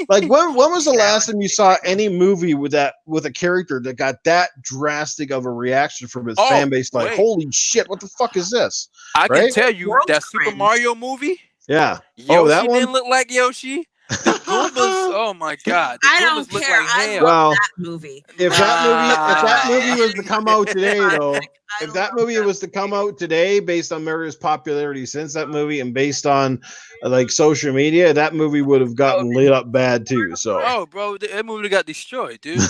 like when was the last time you saw any movie with a character that got that drastic of a reaction from its fan base? Like, wait. holy shit, what the fuck is this? I Right? can tell you World that Super cringe. Mario movie. Yeah. Yoshi that one? didn't look like Yoshi. The Goombas, oh my god, the I don't Goombas look care. like I hell. love Well, that movie. if that movie was to come out today, I though, if that love movie was to come out today, based on Mario's popularity since that movie and based on like social media, that movie would have gotten lit up bad too. So, Oh, bro, that movie got destroyed, dude.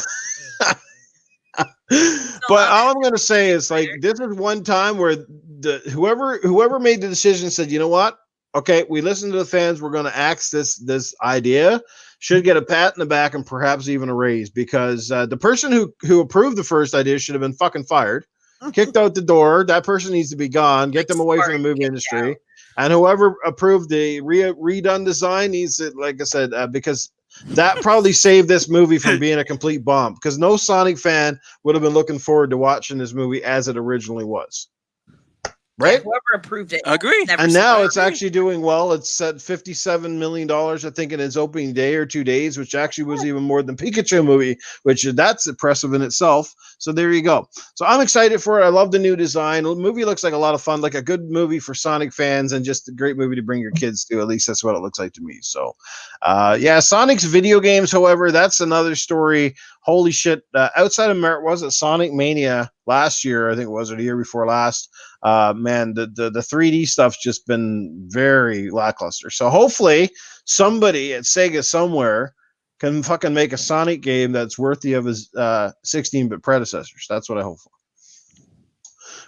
but all I'm gonna say is like this is one time where the whoever made the decision said, you know what? Okay, we listened to the fans. We're gonna axe this idea. Should get a pat in the back and perhaps even a raise because the person who approved the first idea should have been fucking fired, kicked out the door. That person needs to be gone. Get them away from the movie industry. And whoever approved the redone design needs to, like I said, because that probably saved this movie from being a complete bomb. Because no Sonic fan would have been looking forward to watching this movie as it originally was. Right? Yeah, whoever approved it. Agree. And now it's actually doing well. It's at $57 million, I think, in its opening day or 2 days, which actually was even more than Pikachu movie, which that's impressive in itself. So there you go. So I'm excited for it. I love the new design. The movie looks like a lot of fun, like a good movie for Sonic fans and just a great movie to bring your kids to. At least that's what it looks like to me. So, yeah, Sonic's video games, however, that's another story. Holy shit. Outside of was it Sonic Mania last year, I think it was, or the year before last. Man, the 3D stuff's just been very lackluster. So hopefully somebody at Sega somewhere can fucking make a Sonic game that's worthy of his 16-bit predecessors. That's what I hope for.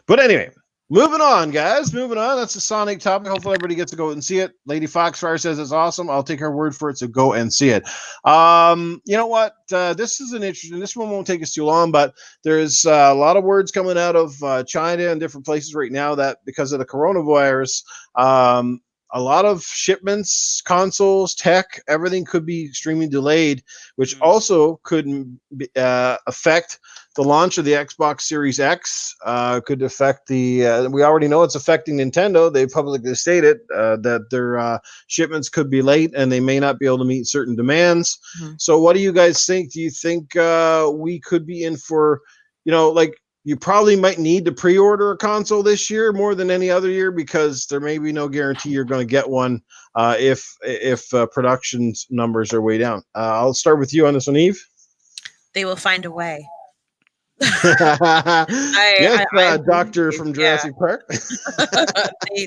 But anyway, moving on, guys. Moving on. That's a Sonic topic. Hopefully everybody gets to go and see it. Lady Foxfire says it's awesome. I'll take her word for it, so go and see it. You know what? This is an interesting. This one won't take us too long, but there's a lot of words coming out of China and different places right now that because of the coronavirus, a lot of shipments, consoles, tech, everything could be extremely delayed, which also could affect the launch of the Xbox Series X. Could affect the. We already know it's affecting Nintendo. They publicly stated that their shipments could be late and they may not be able to meet certain demands. Mm-hmm. So, what do you guys think? Do you think we could be in for, like? You probably might need to pre-order a console this year more than any other year because there may be no guarantee you're going to get one if production numbers are way down. I'll start with you on this one, Eve. They will find a way. Doctor from Jurassic Park.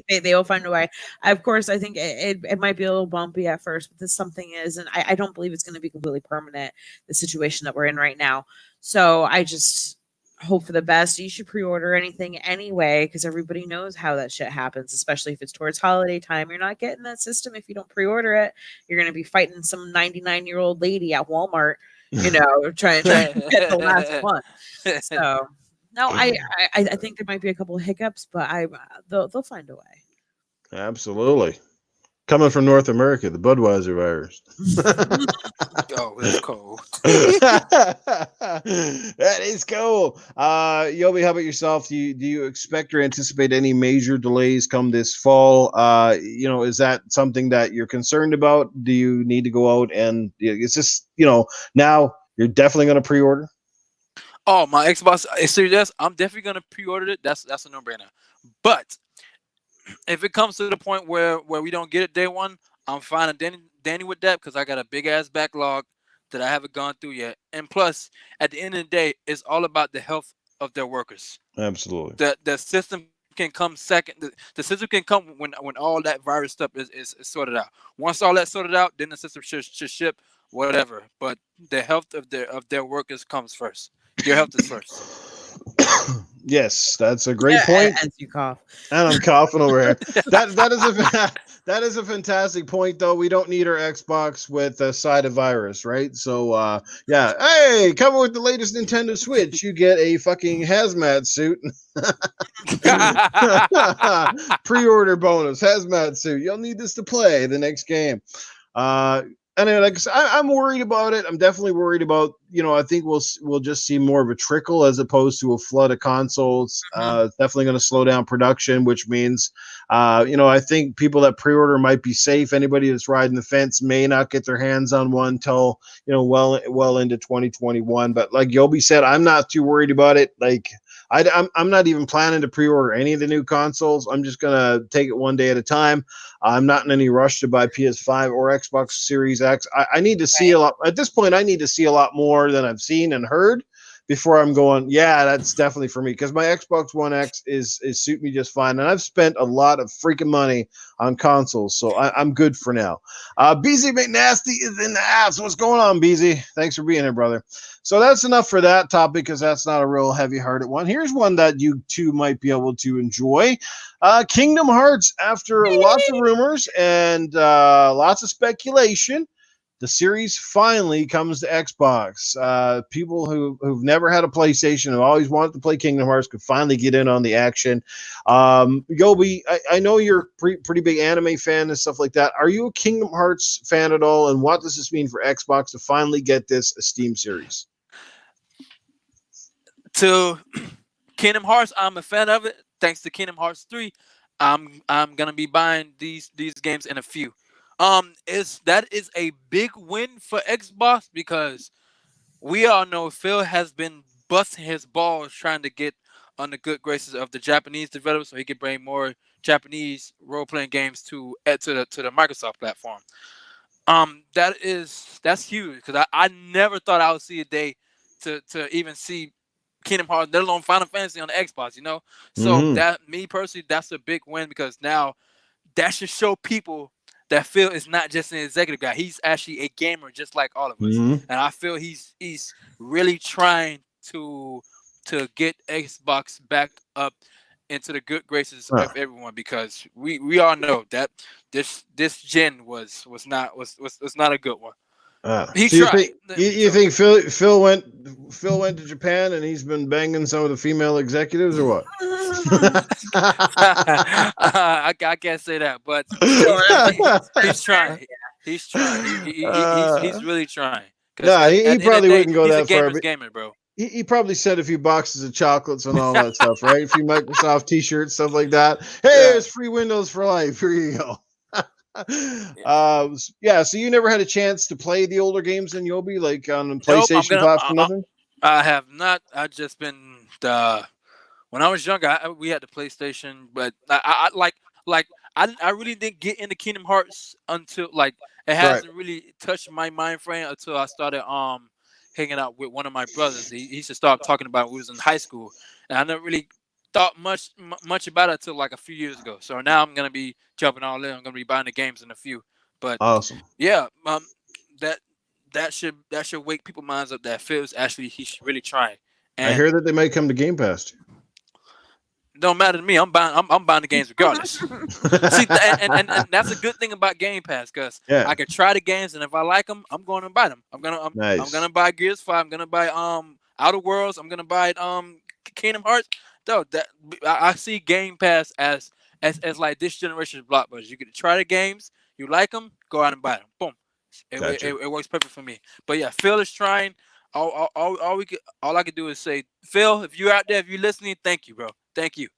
they will find a way. Of course, I think it might be a little bumpy at first, but this something is, and I don't believe it's going to be completely permanent, the situation that we're in right now. So I just hope for the best. You should pre-order anything anyway, because everybody knows how that shit happens, especially if it's towards holiday time. You're not getting that system if you don't pre-order it. You're going to be fighting some 99-year-old lady at Walmart, trying to get the last one. So no, I think there might be a couple of hiccups, but they'll find a way. Absolutely. Coming from North America, the Budweiser virus. Oh, that's cold. That is cool. Yobi, how about yourself? Do you expect or anticipate any major delays come this fall? Is that something that you're concerned about? Do you need to go out and is this, now you're definitely going to pre-order? Oh, my Xbox Series S, I'm definitely gonna pre-order it. That's a no-brainer. But if it comes to the point where we don't get it day one, I'm fine and Danny with that because I got a big ass backlog that I haven't gone through yet. And plus, at the end of the day, it's all about the health of their workers. Absolutely. The system can come second. The system can come when all that virus stuff is sorted out. Once all that's sorted out, then the system should ship whatever. But the health of their workers comes first. Your health is first. Yes, that's a great point. As you cough. And I'm coughing over here. That is a fantastic point, though. We don't need our Xbox with a side of virus, right? So, yeah. Hey, coming with the latest Nintendo Switch, you get a fucking hazmat suit. Pre-order bonus, hazmat suit. You'll need this to play the next game. Anyway, like I said, I'm worried about it. I'm definitely worried about. I think we'll just see more of a trickle as opposed to a flood of consoles. It's definitely going to slow down production, which means, I think people that pre-order might be safe. Anybody that's riding the fence may not get their hands on one till well into 2021. But like Yobi said, I'm not too worried about it. Like I'm not even planning to pre-order any of the new consoles. I'm just gonna take it one day at a time. I'm not in any rush to buy PS5 or Xbox Series X. I need to see a lot at this point. I need to see a lot more than I've seen and heard before I'm going, yeah, that's definitely for me, because my Xbox One X is suit me just fine, and I've spent a lot of freaking money on consoles, so I'm good for now. BZ McNasty is in the house. What's going on, BZ? Thanks for being here, brother. So that's enough for that topic, because that's not a real heavy-hearted one. Here's one that you two might be able to enjoy. Kingdom Hearts, after lots of rumors and lots of speculation, the series finally comes to Xbox. People who've never had a PlayStation, who always wanted to play Kingdom Hearts, could finally get in on the action. Yobi, I know you're a pretty big anime fan and stuff like that. Are you a Kingdom Hearts fan at all? And what does this mean for Xbox to finally get this Steam series? To Kingdom Hearts, I'm a fan of it. Thanks to Kingdom Hearts 3, I'm gonna be buying these games in a few. That is a big win for Xbox because we all know Phil has been busting his balls trying to get on the good graces of the Japanese developers so he could bring more Japanese role playing games to the Microsoft platform. That's huge because I never thought I would see a day to even see Kingdom Hearts, let alone Final Fantasy on the Xbox, So that me personally, that's a big win because now that should show people that Phil is not just an executive guy. He's actually a gamer just like all of us. And I feel he's really trying to get Xbox back up into the good graces of everyone because we all know that this gen was not a good one. He so tried. You think Phil went to Japan and he's been banging some of the female executives or what? I can't say that, but he's trying. He's trying. He's really trying. No, he probably wouldn't go that far. He's a gamer, bro. He probably sent a few boxes of chocolates and all that stuff, right? A few Microsoft T-shirts, stuff like that. Hey, there's free Windows for life. Here you go. So you never had a chance to play the older games in Yobi, like on PlayStation platform, nothing? I have not. I just been when I was younger, we had the PlayStation, but I really didn't get into Kingdom Hearts until it hasn't really touched my mind frame until I started hanging out with one of my brothers. He used to start talking about when we was in high school, and I never really thought much about it until like a few years ago. So now I'm gonna be jumping all in. I'm gonna be buying the games in a few. But awesome. Yeah, that should wake people's minds up that Phil's he's really trying. And I hear that they might come to Game Pass. Don't matter to me. I'm buying the games regardless. See, and that's a good thing about Game Pass because I can try the games, and if I like them, I'm going to buy them. I'm gonna buy Gears 5. I'm gonna buy Outer Worlds. I'm gonna buy Kingdom Hearts. Though I see Game Pass as like this generation's blockbusters. You get to try the games, You like them, go out and buy them. Boom. Gotcha. It works perfect for me. But yeah, Phil is trying. All I can do is say, Phil, if you're out there, if you're listening, thank you, bro. Thank you.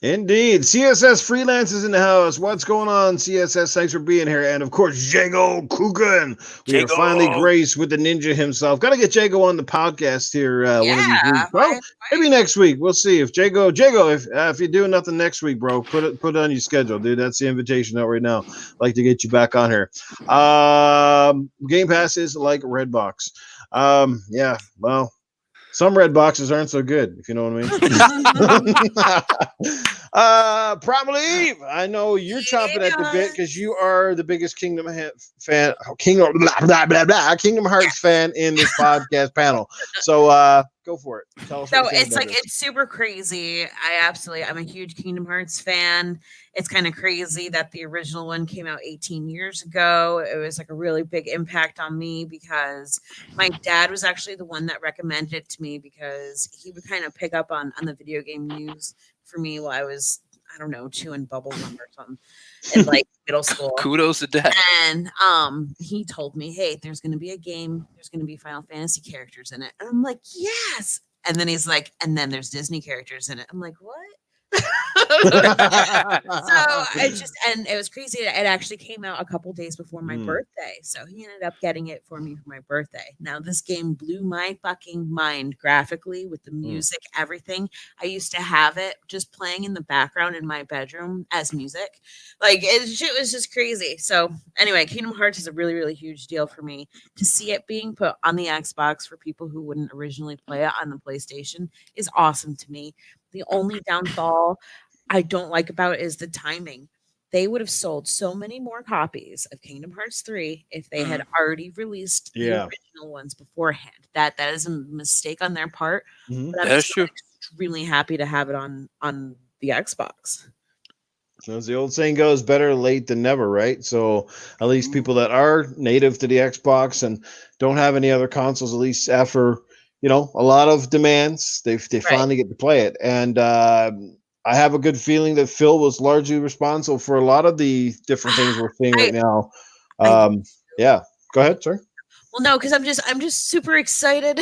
Indeed. CSS Freelance is in the house. What's going on, CSS? Thanks for being here. And of course, Jago Kugan. We are finally Jago. graced with the ninja himself. Got to get Jago on the podcast here one of these Yeah, weeks. Well, maybe next week. We'll see if Jago, if you're doing nothing next week, bro, put it on your schedule, dude. That's the invitation out right now. I'd like to get you back on here. Game Pass is like Redbox. Yeah, well, some red boxes aren't so good, if you know what I mean. Primal Eve, I know you're chomping at the bit because you are the biggest Kingdom Hearts fan in this podcast panel. So go for it. Tell us. So What you think it's about like this. it's super crazy. I'm a huge Kingdom Hearts fan. It's kind of crazy that the original one came out 18 years ago. It was like a really big impact on me because my dad was actually the one that recommended it to me because he would kind of pick up on the video game news for me while I was, I don't know, chewing bubblegum or something in like middle school. Kudos to that. And he told me, hey, there's going to be a game. There's going to be Final Fantasy characters in it. And I'm like, yes. And then he's like, and then there's Disney characters in it. I'm like, what? And it was crazy. It actually came out a couple days before my birthday. So he ended up getting it for me for my birthday. Now, this game blew my fucking mind graphically with the music, everything. I used to have it just playing in the background in my bedroom as music. Like, it was just crazy. So anyway, Kingdom Hearts is a really, really huge deal for me. To see it being put on the Xbox for people who wouldn't originally play it on the PlayStation is awesome to me. The only downfall I don't like about it is the timing. They would have sold so many more copies of Kingdom Hearts 3 if they had already released the original ones beforehand. That is a mistake on their part. But I'm That's true. extremely happy to have it on the Xbox. As the old saying goes, better late than never, right? So at least people that are native to the Xbox and don't have any other consoles, at least after a lot of demands, they finally get to play it. And I have a good feeling that Phil was largely responsible for a lot of the different things we're seeing right now. Yeah, go ahead, sir. Well, no, because I'm just super excited.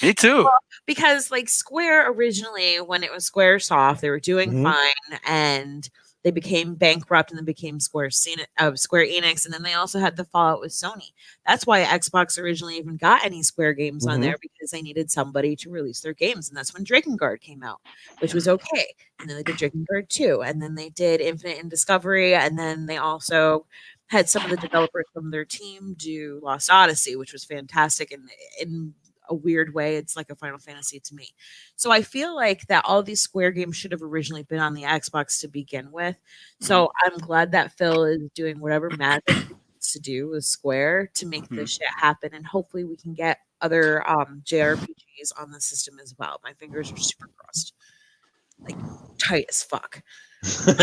Me too. Because like Square originally, when it was Squaresoft, they were doing fine, and they became bankrupt, and then became Square Enix, and then they also had the fallout with Sony. That's why Xbox originally even got any Square games on there, because they needed somebody to release their games, and that's when Drakengard came out, which was okay. And then they did Drakengard 2, and then they did Infinite and Discovery, and then they also had some of the developers from their team do Lost Odyssey, which was fantastic, and in a weird way, it's like a Final Fantasy to me. So I feel like that all these Square games should have originally been on the Xbox to begin with. So I'm glad that Phil is doing whatever magic he needs to do with Square to make this shit happen, and hopefully we can get other JRPGs on the system as well. My fingers are super crossed, like tight as fuck. Are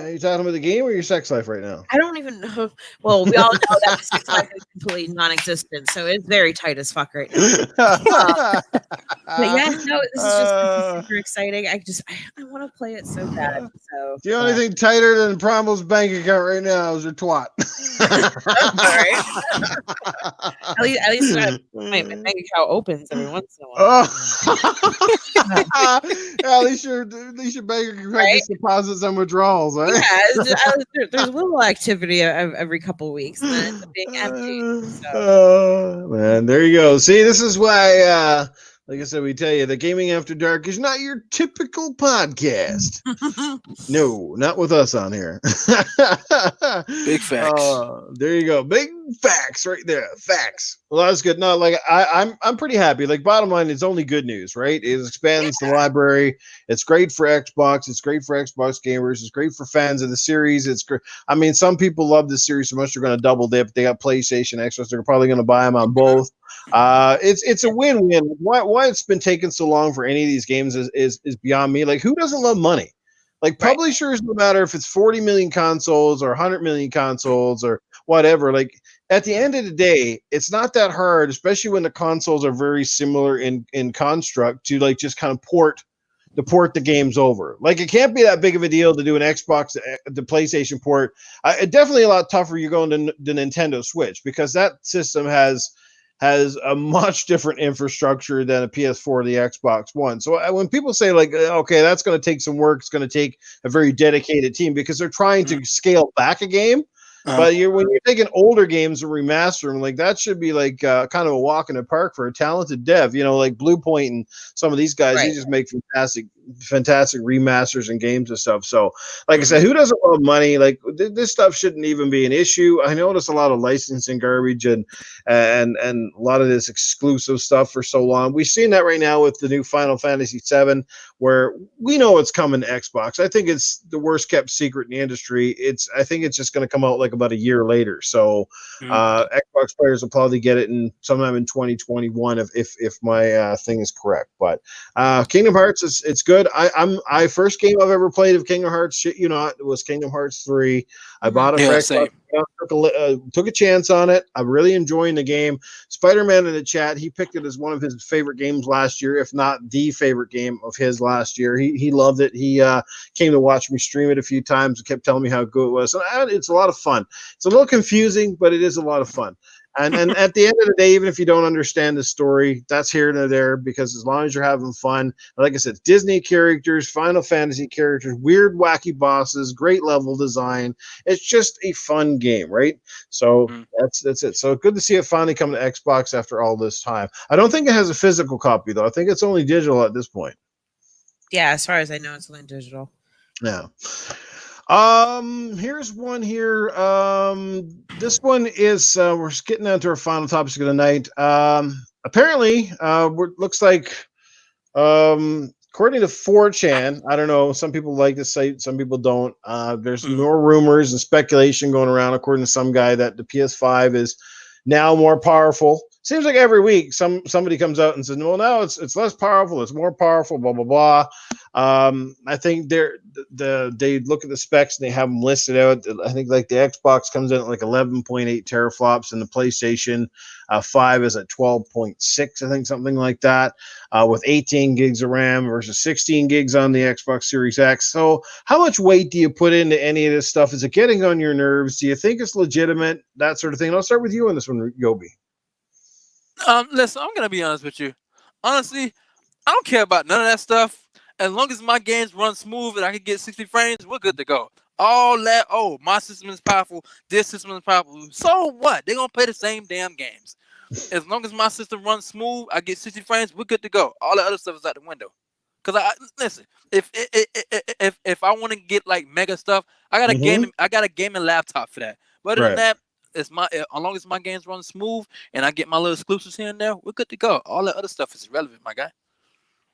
you talking about the game or your sex life right now? I don't even know. Well, we all know that the sex life is completely non-existent, so it's very tight as fuck right now. But yeah, no, this is just super exciting. I want to play it so bad. So the only thing tighter than Primal's bank account right now is her twat. At least my bank account opens every once in a while. At least your bank account gets deposits and withdrawals, right? Yeah, there's a little activity every couple of weeks, and then it's being empty. So. Man, there you go. See, this is why, like I said, we tell you the Gaming After Dark is not your typical podcast. No, not with us on here. Big facts. There you go. Big facts right there. Facts. Well, that's good. No, like I'm pretty happy. Like, bottom line, it's only good news, right? It expands the library. It's great for Xbox. It's great for Xbox gamers. It's great for fans of the series. It's great. I mean, some people love this series so much they're going to double dip. They got PlayStation, Xbox. They're probably going to buy them on both. It's a win-win. Why it's been taking so long for any of these games is beyond me. Like, who doesn't love money? Like, publishers, no matter if it's 40 million consoles or 100 million consoles or whatever, like, at the end of the day, it's not that hard, especially when the consoles are very similar in construct, to like just kind of port to port the games over. Like, it can't be that big of a deal to do an Xbox, the PlayStation port. Definitely a lot tougher. You're going to the Nintendo Switch because that system has a much different infrastructure than a PS4 or the Xbox One. So when people say like, okay, that's going to take some work, it's going to take a very dedicated team because they're trying to scale back a game. But when you're taking older games and remaster them, like that should be like kind of a walk in the park for a talented dev. Like Blue Point and some of these guys, Right. they just make fantastic remasters and games and stuff. So, like I said, who doesn't love money? Like this stuff shouldn't even be an issue. I notice a lot of licensing garbage and a lot of this exclusive stuff for so long. We've seen that right now with the new Final Fantasy VII, where we know it's coming to Xbox. I think it's the worst kept secret in the industry. I think it's just going to come out like about a year later. So Xbox players will probably get it sometime in 2021 if my thing is correct. But Kingdom Hearts it's good. I first game I've ever played of Kingdom Hearts, it was Kingdom Hearts 3. I bought it for Xbox. Took a chance on it. I'm really enjoying the game. Spider-Man in the chat, he picked it as one of his favorite games last year, if not the favorite game of his last year. He loved it. He came to watch me stream it a few times and kept telling me how good it was. So it's a lot of fun. It's a little confusing, but it is a lot of fun. And at the end of the day, even if you don't understand the story, that's here and there, because as long as you're having fun, like I said, Disney characters, Final Fantasy characters, weird, wacky bosses, great level design. It's just a fun game, right? So that's it. So good to see it finally come to Xbox after all this time. I don't think it has a physical copy, though. I think it's only digital at this point. Yeah, as far as I know, it's only digital. Yeah. Here's one here. This one is we're getting down to our final topics of the night. Apparently, looks like according to 4chan, I don't know, some people like the site, some people don't. There's more rumors and speculation going around, according to some guy, that the PS5 is now more powerful. Seems like every week somebody comes out and says, well, now it's less powerful, it's more powerful, blah blah blah. I think they look at the specs and they have them listed out. I think like the Xbox comes in at like 11.8 teraflops and the PlayStation 5 is at 12.6, I think, something like that, with 18 gigs of RAM versus 16 gigs on the Xbox Series X. So how much weight do you put into any of this stuff? Is it getting on your nerves? Do you think it's legitimate? That sort of thing. And I'll start with you on this one, Yobi. Listen, I'm gonna be honest with you. Honestly, I don't care about none of that stuff. As long as my games run smooth and I can get 60 frames, we're good to go. All that, my system is powerful, this system is powerful. So what? They're gonna play the same damn games. As long as my system runs smooth, I get 60 frames, we're good to go. All the other stuff is out the window. Cause listen, if I want to get like mega stuff, I got a gaming laptop for that. But other than that, as long as my games run smooth and I get my little exclusives here and there, we're good to go. All the other stuff is irrelevant, my guy.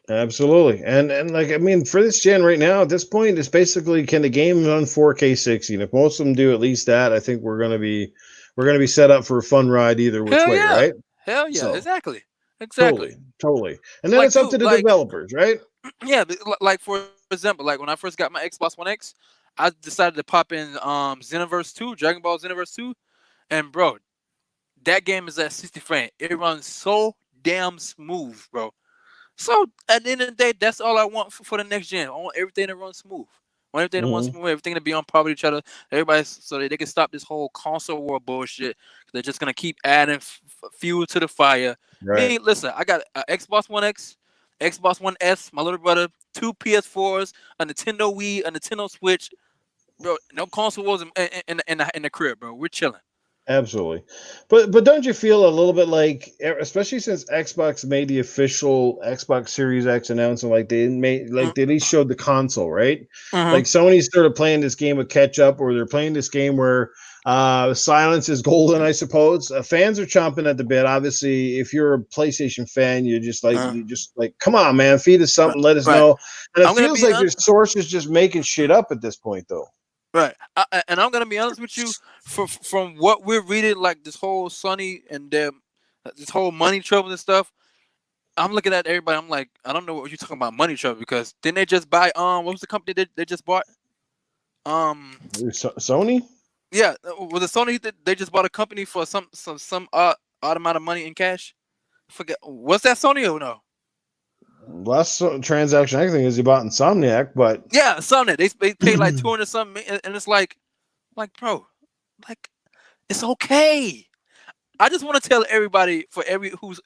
Absolutely. And like, I mean, for this gen right now, at this point, it's basically, can the game run 4K 60? And if most of them do at least that, I think we're gonna be set up for a fun ride either which way, right? Hell yeah, so, exactly. Totally. And then it's up to the developers, right? Yeah, like for example, like when I first got my Xbox One X, I decided to pop in Xenoverse 2, Dragon Ball Xenoverse 2, and bro, that game is at 60 frames. It runs so damn smooth, bro. So at the end of the day, that's all I want for the next gen. I want everything to run smooth. I want everything to run smooth, everything to be on par with each other. Everybody, so that they can stop this whole console war bullshit. They're just gonna keep adding fuel to the fire. Right. Me, listen, I got an Xbox One X, Xbox One S, my little brother, 2 PS4s, a Nintendo Wii, a Nintendo Switch. Bro, no console wars in the crib, bro. We're chilling. Absolutely. But don't you feel a little bit like, especially since Xbox made the official Xbox Series X announcement, like they at least showed the console, right? Like Sony's sort of playing this game of catch up, or they're playing this game where silence is golden, I suppose. Fans are chomping at the bit. Obviously, if you're a PlayStation fan, you're just like, come on, man, feed us something, let us know. And it feels like there's sources just making shit up at this point, though. Right, and I'm gonna be honest with you. From what we're reading, like this whole Sony and this whole money trouble and stuff, I'm looking at everybody. I'm like, I don't know what you're talking about, money trouble, because didn't they just buy what was the company they just bought? Sony. Yeah, was it Sony that they just bought a company for some odd amount of money in cash? Forget, was that Sony or no? Last transaction I think is he bought Insomniac, but Yeah, something they paid like 200 something, and it's like, bro, like it's okay. I just want to tell everybody, everybody who's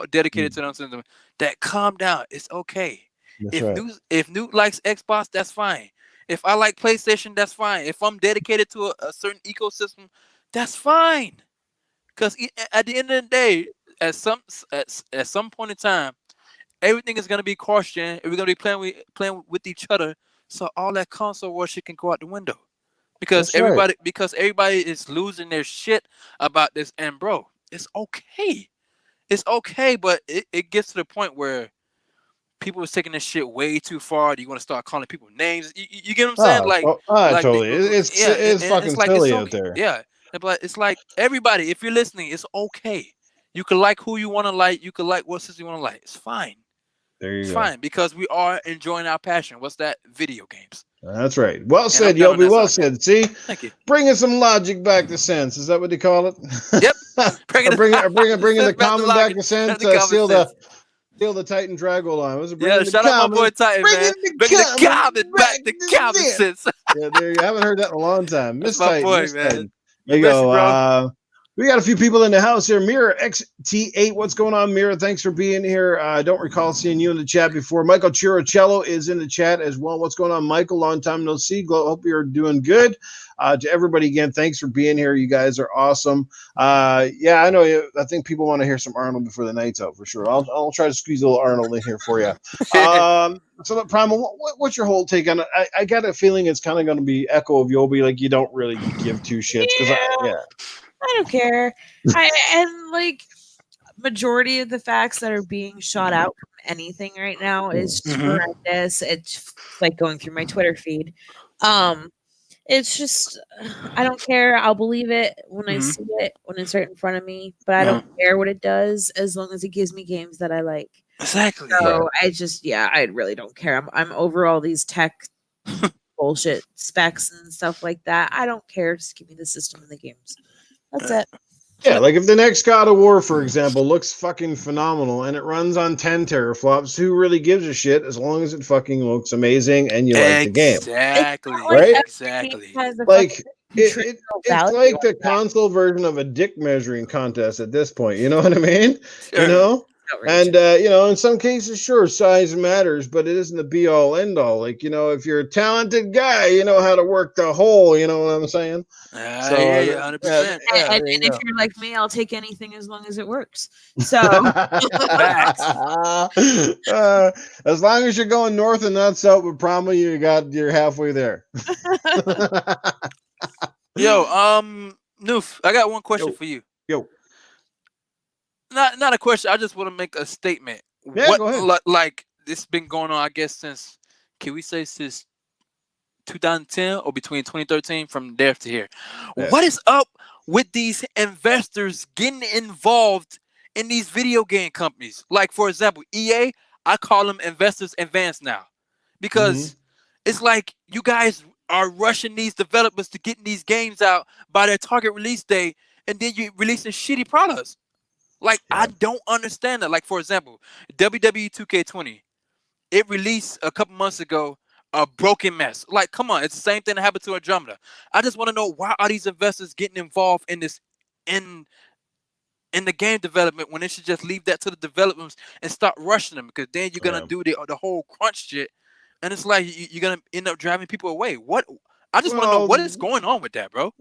dedicated to them, that calm down. It's okay. that's If right. Newt likes Xbox, that's fine. If I like PlayStation, that's fine. If I'm dedicated to a certain ecosystem, that's fine. Because at the end of the day, at some point in time, everything is gonna be cross-gen, and we're gonna be playing with each other. So all that console war shit can go out the window. Because That's right. everybody is losing their shit about this. And bro, it's okay. It's okay, but it gets to the point where people are taking this shit way too far. You want to start calling people names. You get what I'm saying? Totally. Yeah, It's and fucking it's like it's silly out okay. there. Yeah, but it's like everybody, if you're listening, it's okay. You can like who you want to like. You can like what system you want to like. It's fine. There you It's go. fine because we are enjoying our passion. What's that? Video games. That's right. Well And said, I'm done on Yobi. that Well subject. said. See, Thank you. bringing some logic back to sense. Is that what they call it? Yep. Or bringing the common back to sense. Steal sense. the Titan Drago line. Was it Yeah, bringing the shout out my common? boy Titan, man. Bringing the common back to common sense. sense. Yeah, there you. I haven't heard that in a long time. That's Miss my Titan. boy, Miss man. Titan. There you You miss go. it, bro. We got a few people in the house here. Mira XT8, what's going on, Mira? Thanks for being here. I don't recall seeing you in the chat before. Michael Chiricello is in the chat as well. What's going on, Michael? Long time no see. Hope you're doing good. To everybody again, thanks for being here. You guys are awesome. Yeah, I know. I think people want to hear some Arnold before the night's out for sure. I'll try to squeeze a little Arnold in here for you. So, Primal, what's your whole take on it? I got a feeling it's kind of going to be echo of Yobi, like you don't really give two shits because I don't care. And like majority of the facts that are being shot out from anything right now is just horrendous. It's like going through my Twitter feed. It's just I don't care. I'll believe it when I see it, when it's right in front of me, but I don't care what it does as long as it gives me games that I like. Exactly. So I really don't care. I'm over all these tech bullshit specs and stuff like that. I don't care. Just give me the system and the games. That's it. Yeah, like if the next God of War, for example, looks fucking phenomenal and it runs on 10 teraflops, who really gives a shit as long as it fucking looks amazing and you like the game? Exactly. Right? Exactly. Like it's like the console version of a dick measuring contest at this point. You know what I mean? Sure. You know? And in some cases, sure, size matters, but it isn't the be all end all. Like, if you're a talented guy, you know how to work the hole. You know what I'm saying? So 100%. And if you're like me, I'll take anything as long as it works. So as long as you're going north and not south, but probably you're halfway there. Yo, Noof, I got one question for you. Yo. Not a question. I just want to make a statement. Yeah, go ahead. Like this been going on, I guess, since 2010 or between 2013 from there to here. Yeah. What is up with these investors getting involved in these video game companies? Like, for example, EA, I call them investors advanced now because it's like you guys are rushing these developers to getting these games out by their target release date, and then you releasing shitty products. Like, I don't understand that. Like, for example, WWE 2K20, it released a couple months ago a broken mess. Like, come on, it's the same thing that happened to Andromeda. I just want to know, why are these investors getting involved in this in the game development when they should just leave that to the developers and start rushing them? Because then you're gonna do the whole crunch shit, and it's like you're gonna end up driving people away. I just want to know what is going on with that, bro.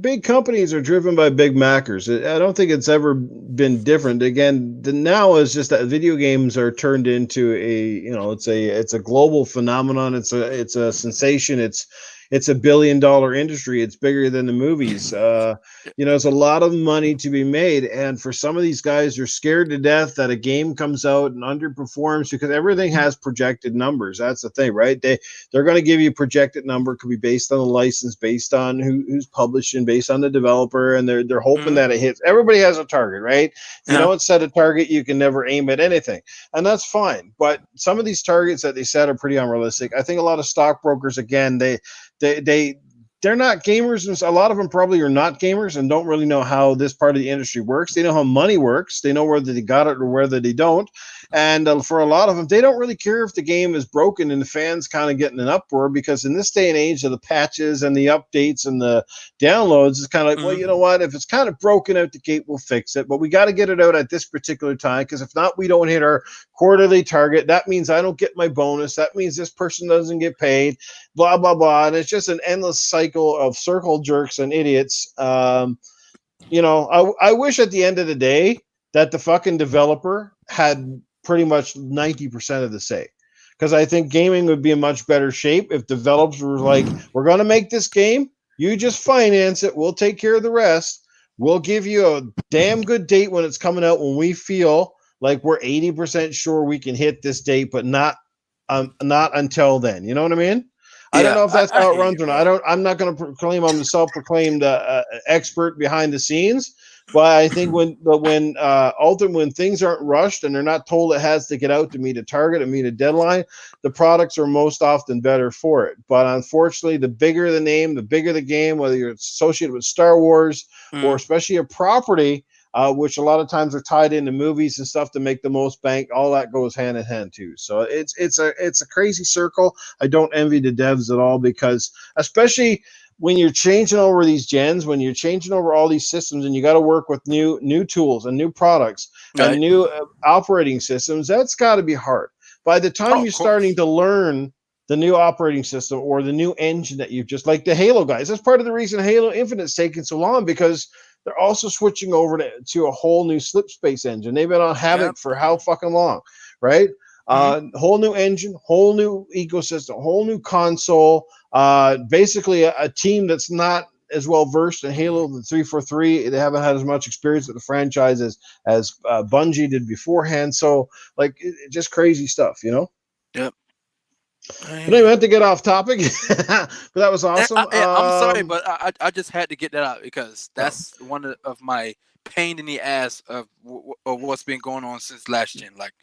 Big companies are driven by big Mackers. I don't think it's ever been different. Again, now is just that video games are turned into it's a global phenomenon. It's a sensation. It's $1 billion industry. It's bigger than the movies. There's a lot of money to be made. And for some of these guys, they're scared to death that a game comes out and underperforms because everything has projected numbers. That's the thing, right? They're going to give you a projected number. It could be based on the license, based on who's publishing, based on the developer. And they're hoping that it hits. Everybody has a target, right? If you don't set a target, you can never aim at anything. And that's fine. But some of these targets that they set are pretty unrealistic. I think a lot of stockbrokers, again, they're not gamers, and a lot of them probably are not gamers and don't really know how this part of the industry works. They know how money works. They know whether they got it or whether they don't. And for a lot of them, they don't really care if the game is broken and the fans kind of getting an uproar, because in this day and age of the patches and the updates and the downloads, it's kind of like, well, you know what? If it's kind of broken out the gate, we'll fix it. But we got to get it out at this particular time, because if not, we don't hit our quarterly target. That means I don't get my bonus. That means this person doesn't get paid, blah, blah, blah. And it's just an endless cycle of circle jerks and idiots. I wish at the end of the day that the fucking developer had pretty much 90% of the say. Because I think gaming would be in much better shape if developers were like, we're going to make this game. You just finance it. We'll take care of the rest. We'll give you a damn good date when it's coming out, when we feel like we're 80% sure we can hit this date, but not until then. You know what I mean? I don't know if that's how it runs or not. I'm not going to proclaim I'm the self-proclaimed expert behind the scenes, but I think when ultimately when things aren't rushed and they're not told it has to get out to meet a target and meet a deadline, the products are most often better for it. But unfortunately, the bigger the name, the bigger the game, whether you're associated with Star Wars or especially a property, which a lot of times are tied into movies and stuff to make the most bank, all that goes hand in hand too. So it's a crazy circle. I don't envy the devs at all, because especially when you're changing over these gens, when you're changing over all these systems, and you got to work with new tools and new products and new operating systems, that's got to be hard. By the time you're starting to learn the new operating system or the new engine that you've just, like the Halo guys, that's part of the reason Halo Infinite's taking so long, because they're also switching over to a whole new slip space engine. They've been on Havoc for how fucking long, right? Whole new engine, whole new ecosystem, whole new console. Basically a team that's not as well versed in Halo than 343. They haven't had as much experience with the franchise as Bungie did beforehand. So just crazy stuff, you know? Yep. But anyway, I had to get off topic, but that was awesome. I'm sorry, but I just had to get that out, because that's one of my pain in the ass of what's been going on since last gen. Like,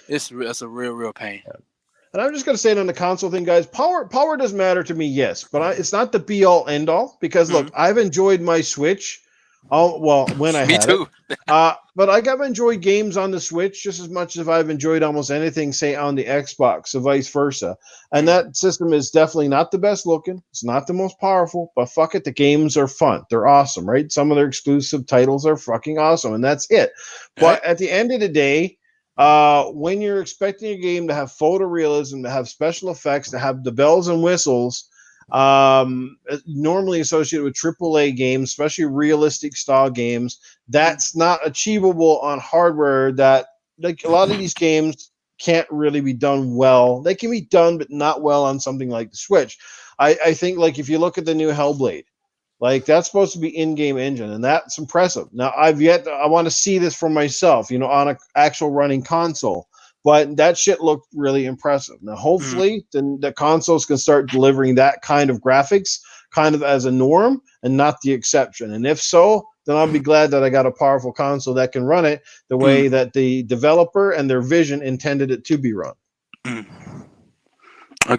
it's a real pain. Yeah. And I'm just going to say it on the console thing, guys. Power does matter to me, yes, but it's not the be all end all, because look, I've enjoyed my Switch. When I had too. it, but I've enjoyed games on the Switch just as much as I've enjoyed almost anything, say, on the Xbox, so vice versa. And that system is definitely not the best looking. It's not the most powerful, but fuck it, the games are fun. They're awesome, right? Some of their exclusive titles are fucking awesome, and that's it. But at the end of the day, when you're expecting a game to have photorealism, to have special effects, to have the bells and whistles, normally associated with AAA games, especially realistic style games, that's not achievable on hardware. That, like, a lot of these games can't really be done well. They can be done, but not well on something like the Switch. I think, like, if you look at the new Hellblade, like, that's supposed to be in-game engine, and that's impressive. Now, I want to see this for myself, on an actual running console. But that shit looked really impressive. Now, hopefully, the consoles can start delivering that kind of graphics kind of as a norm and not the exception. And if so, then I'll be glad that I got a powerful console that can run it the way that the developer and their vision intended it to be run. I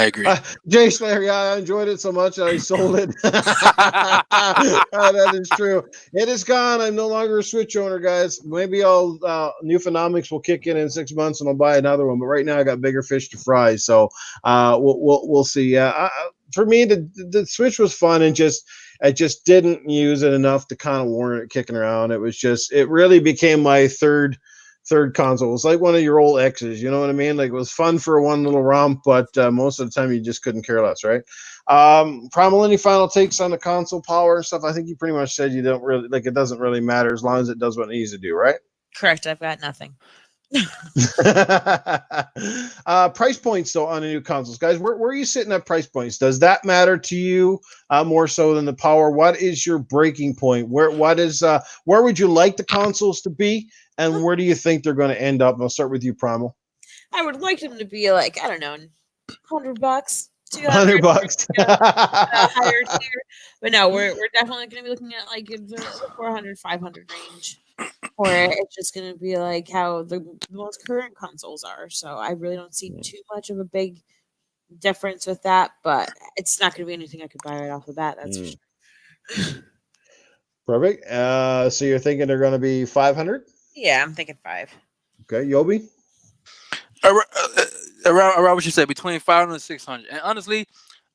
agree. Jay Slayer, yeah, I enjoyed it so much I sold it. That is true. It is gone. I'm no longer a Switch owner, guys. Maybe Newfoundnomics will kick in 6 months and I'll buy another one. But right now I got bigger fish to fry. So we'll see. For me, the Switch was fun, and I just didn't use it enough to kind of warrant it kicking around. It really became my third console. It was like one of your old exes, you know what I mean? Like, it was fun for one little romp, but most of the time you just couldn't care less, right? Primal, any final takes on the console power and stuff? I think you pretty much said you don't really, like, it doesn't really matter as long as it does what it needs to do, right? Correct. I've got nothing. Price points though on the new consoles, guys. Where are you sitting at price points? Does that matter to you more so than the power? What is your breaking point? Where would you like the consoles to be, and where do you think they're going to end up? And I'll start with you, Primal. I would like them to be like, I don't know, $100, $200, higher tier. But no, we're definitely going to be looking at like the 400, 500 range. Or it's just going to be like how the most current consoles are. So I really don't see too much of a big difference with that, but it's not going to be anything I could buy right off the bat. That's for sure. Perfect. So you're thinking they're going to be 500? Yeah, I'm thinking 5. Okay, Yobi? Around what you said, between 500 and 600. And honestly,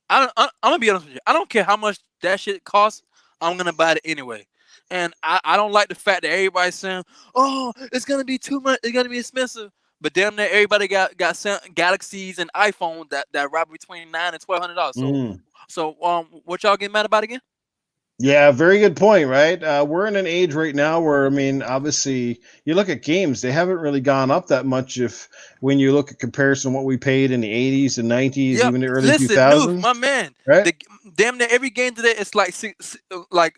I'm gonna be honest with you. I don't care how much that shit costs. I'm gonna buy it anyway. And I don't like the fact that everybody's saying, "Oh, it's gonna be too much. It's gonna be expensive." But damn near everybody got sent Galaxies and iPhone that rob between $900 and $1,200. So what y'all getting mad about again? Yeah, very good point, right? We're in an age right now where, I mean, obviously, you look at games, they haven't really gone up that much if when you look at comparison what we paid in the 80s and 90s, Yep. even the early Listen, Noof, 2000s, my man. right? The damn near every game today it's like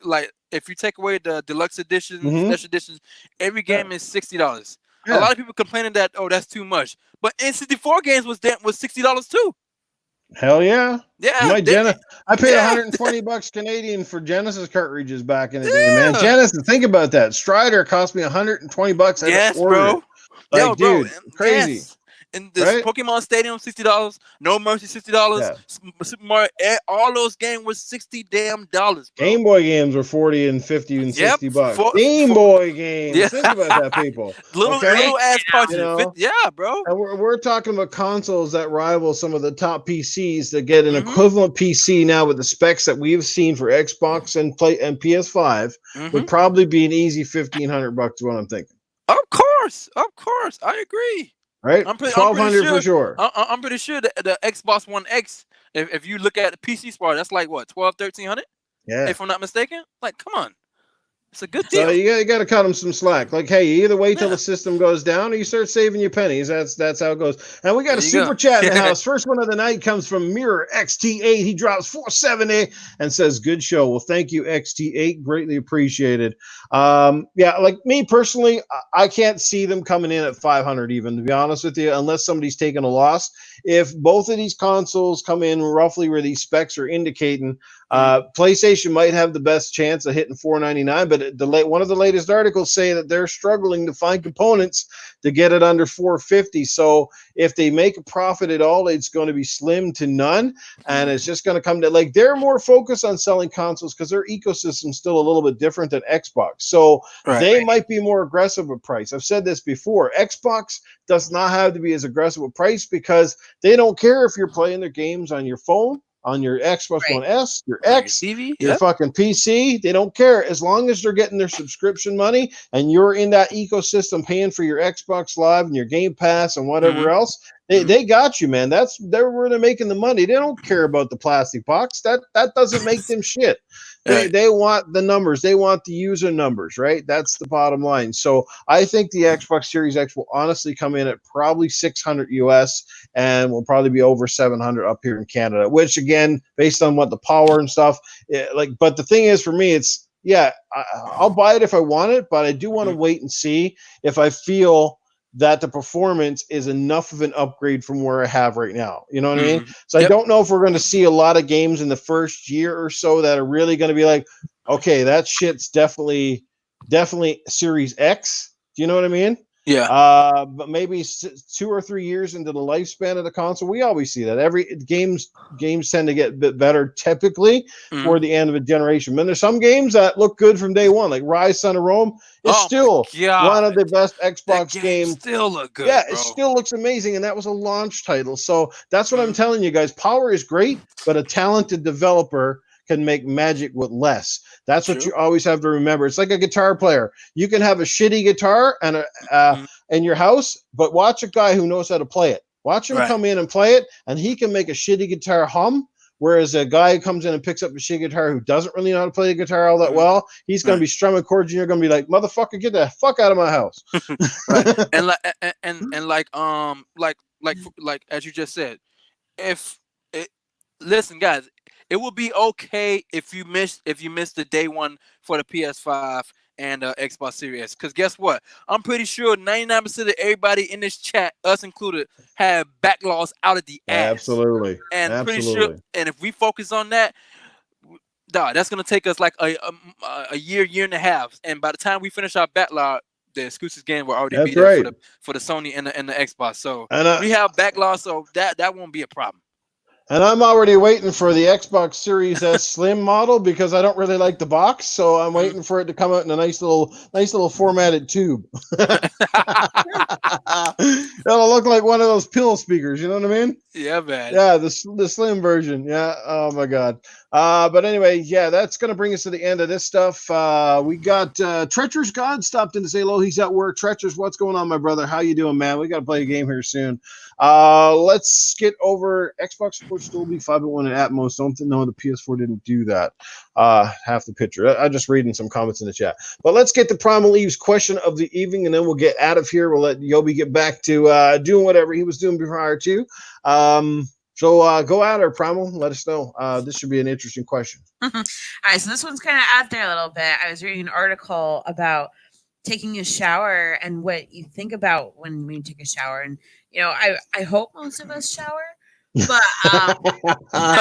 like if you take away the deluxe editions, Mm-hmm. special editions, every Yeah. game is $60. A Yeah. lot of people complaining that that's too much, but N64 games was $60 too. Hell yeah. Yeah, My I paid yeah, 120 bucks Canadian for Genesis cartridges back in the day, man. yeah. Genesis, think about that. Strider cost me 120 bucks. I had to Yes, order it. bro. Yo, Like, bro. dude, crazy, Yes. In this right? Pokemon Stadium, $60. No Mercy, $60. Yeah. Super Mario, all those games were $60 bro. Game Boy games were 40 and 50 and Yep. 60 bucks. Game Boy games. Yeah. Think about that, people. little Okay? little ass You cartridges. know, Yeah, bro. and we're talking about consoles that rival some of the top PCs that get an Mm-hmm. equivalent PC now with the specs that we've seen for Xbox and PS5 Mm-hmm. would probably be an easy 1,500 bucks. Is what I'm thinking. Of course, I agree. Right? I'm pretty 1,200 for sure. sure. I'm pretty sure that the Xbox One X, if you look at the PC spot, that's like what 1,200, 1,300, Yeah. if I'm not mistaken. Like, come on, it's a good So deal. you got to cut them some slack. Like, hey, you either wait till Yeah. the system goes down or you start saving your pennies. That's how it goes. And we got There a you super go. chat in the house. First one of the night comes from Mirror XT8. He drops 470 and says, "Good show." Well, thank you, XT8. Greatly appreciated. Yeah, like me personally, I can't see them coming in at 500 even, to be honest with you, unless somebody's taking a loss. If both of these consoles come in roughly where these specs are indicating, PlayStation might have the best chance of hitting 499, but one of the latest articles say that they're struggling to find components to get it under 450. So if they make a profit at all, it's going to be slim to none, and it's just going to come to like they're more focused on selling consoles because their ecosystem's still a little bit different than Xbox. So they might be more aggressive with price. I've said this before. Xbox does not have to be as aggressive with price because they don't care if you're playing their games on your phone, on your Xbox One S, your X, TV, your fucking PC. They don't care as long as they're getting their subscription money and you're in that ecosystem paying for your Xbox Live and your Game Pass and whatever else. They got you, man. They're where they're making the money. They don't care about the plastic box. That doesn't make them shit. They want the numbers. They want the user numbers, right? That's the bottom line. So I think the Xbox Series X will honestly come in at probably 600 US and will probably be over 700 up here in Canada, which again, based on what the power and stuff, but the thing is for me, it's, yeah, I'll buy it if I want it, but I do want to wait and see if I feel that the performance is enough of an upgrade from where I have right now. You know what I mean? So I don't know if we're going to see a lot of games in the first year or so that are really going to be like, okay, that shit's definitely Series X. Do you know what I mean? Yeah. But maybe 2 or 3 years into the lifespan of the console, we always see that. Every games tend to get a bit better typically for the end of a generation. And there's some games that look good from day one, like Rise Son of Rome is still one of the best Xbox games. Still look good. Yeah, bro. it still looks amazing, and that was a launch title. So that's what I'm telling you guys. Power is great, but a talented developer can make magic with less. That's what you always have to remember. It's like a guitar player. You can have a shitty guitar and in your house, but watch a guy who knows how to play it. Watch him come in and play it, and he can make a shitty guitar hum. Whereas a guy who comes in and picks up a shitty guitar who doesn't really know how to play the guitar all that well, he's going to be strumming chords, and you're going to be like, "Motherfucker, get the fuck out of my house!" Right. And like as you just said, listen, guys, it will be okay if you miss the day one for the PS5 and Xbox Series S. Because guess what? I'm pretty sure 99% of everybody in this chat, us included, have backlogs out of the ass. Absolutely. And pretty sure, and if we focus on that, that's gonna take us like a year and a half. And by the time we finish our backlog, the exclusive game will already be there for the Sony and the Xbox. So we have backlog, so that won't be a problem. And I'm already waiting for the Xbox Series S Slim model because I don't really like the box, so I'm waiting for it to come out in a nice little formatted tube. It'll look like one of those pill speakers, you know what I mean? Yeah, man. Yeah, the slim version. Yeah. Oh my god. But anyway, yeah, that's gonna bring us to the end of this stuff. We got Treacherous God stopped in to say hello. He's at work. Treacherous, what's going on, my brother? How you doing, man? We gotta play a game here soon. Let's get over Xbox supports Dolby 5.1 and Atmos. Don't know the PS4 didn't do that. Half the picture. I'm just reading some comments in the chat. But let's get to Primal Eve's question of the evening, and then we'll get out of here. We'll let Yobi get back to doing whatever he was doing prior to. So go out or Primal, let us know. This should be an interesting question. All right, so this one's kind of out there a little bit. I was reading an article about taking a shower and what you think about when you take a shower. And, I hope most of us shower. But I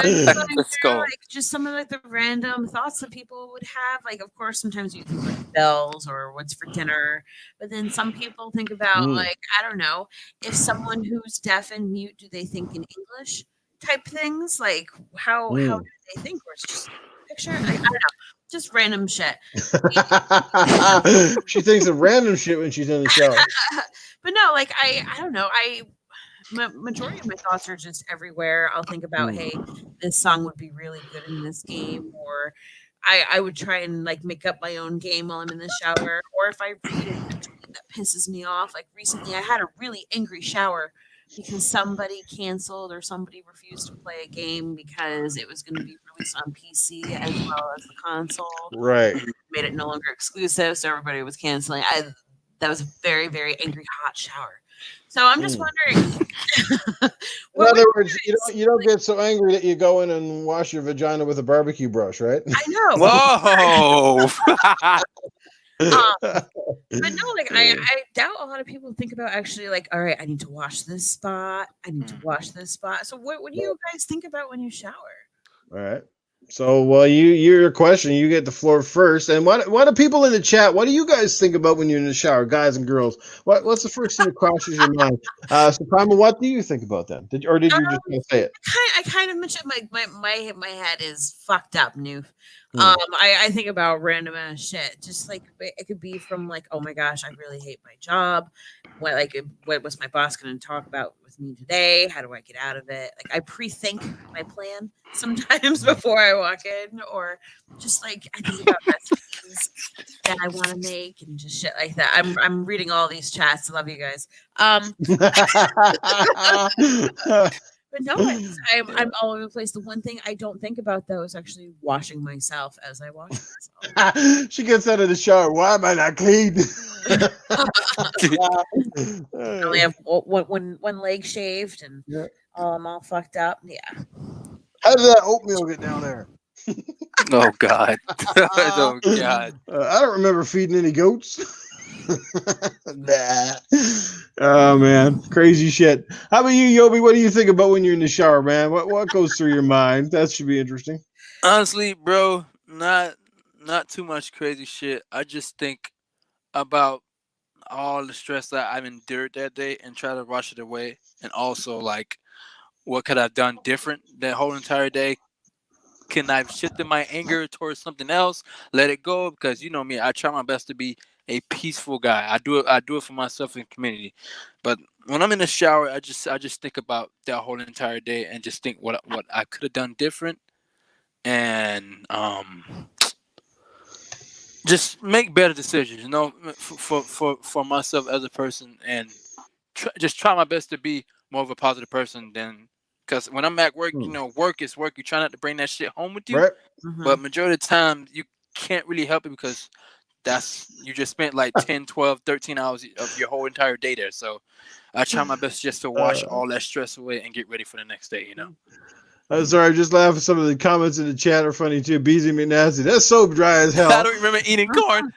was just going Let's through, go. like, just some of the random thoughts that people would have. Like, of course, sometimes you think like bells or what's for dinner, but then some people think about like, I don't know, if someone who's deaf and mute, do they think in English type things? Like, how do they think? Or it's just a picture? Like, I don't know, just random shit. She thinks of random shit when she's in the shower. But no, like I don't know. Majority of my thoughts are just everywhere. I'll think about, hey, this song would be really good in this game, or I would try and like make up my own game while I'm in the shower, or if I read a tweet that pisses me off. Like recently, I had a really angry shower because somebody canceled or somebody refused to play a game because it was going to be released on PC as well as the console. Right. Made it no longer exclusive, so everybody was canceling. That was a very, very angry, hot shower. So I'm just wondering. In other words, you don't get so angry that you go in and wash your vagina with a barbecue brush, right? I know. Whoa. But no, like I doubt a lot of people think about actually like, all right, I need to wash this spot. I need to wash this spot. So what do you guys think about when you shower? All right. So, well, your question, you get the floor first. And what do people in the chat? What do you guys think about when you're in the shower, guys and girls? What's the first thing that crosses your mind? So, Primal, what do you think about that? Did you just say it? I kind of mentioned my head is fucked up, Noof. I think about random ass shit. Just like it could be from like, oh my gosh, I really hate my job. What was my boss going to talk about with me today? How do I get out of it? Like I pre-think my plan sometimes before I walk in, or just like I think about recipes that I want to make and just shit like that. I'm reading all these chats. I love you guys. But no, I'm all over the place. The one thing I don't think about though is actually washing myself as I wash myself. She gets out of the shower. Why am I not clean? I only have one leg shaved and I'm all fucked up. Yeah. How did that oatmeal get down there? Oh God. Oh God. I don't remember feeding any goats. Nah. Oh man, crazy shit. How about you, Yobi? What do you think about when you're in the shower, man? What goes through your mind? That should be interesting. Honestly, bro, not too much crazy shit. I just think about all the stress that I've endured that day and try to wash it away. And also, like, what could I have done different that whole entire day? Can I have shifted my anger towards something else? Let it go, because you know me. I try my best to be a peaceful guy. I do it for myself and community. But when I'm in the shower, I just think about that whole entire day and just think what I could have done different, and just make better decisions. You know, for myself as a person, and just try my best to be more of a positive person than. Because when I'm at work, you know, work is work. You try not to bring that shit home with you. Right. But majority of the time, you can't really help it because you just spent like 10, 12, 13 hours of your whole entire day there. So I try my best just to wash all that stress away and get ready for the next day, you know. Sorry, I'm just laughing. Some of the comments in the chat are funny too. Beezy McNasty, that's so dry as hell. I don't remember eating corn.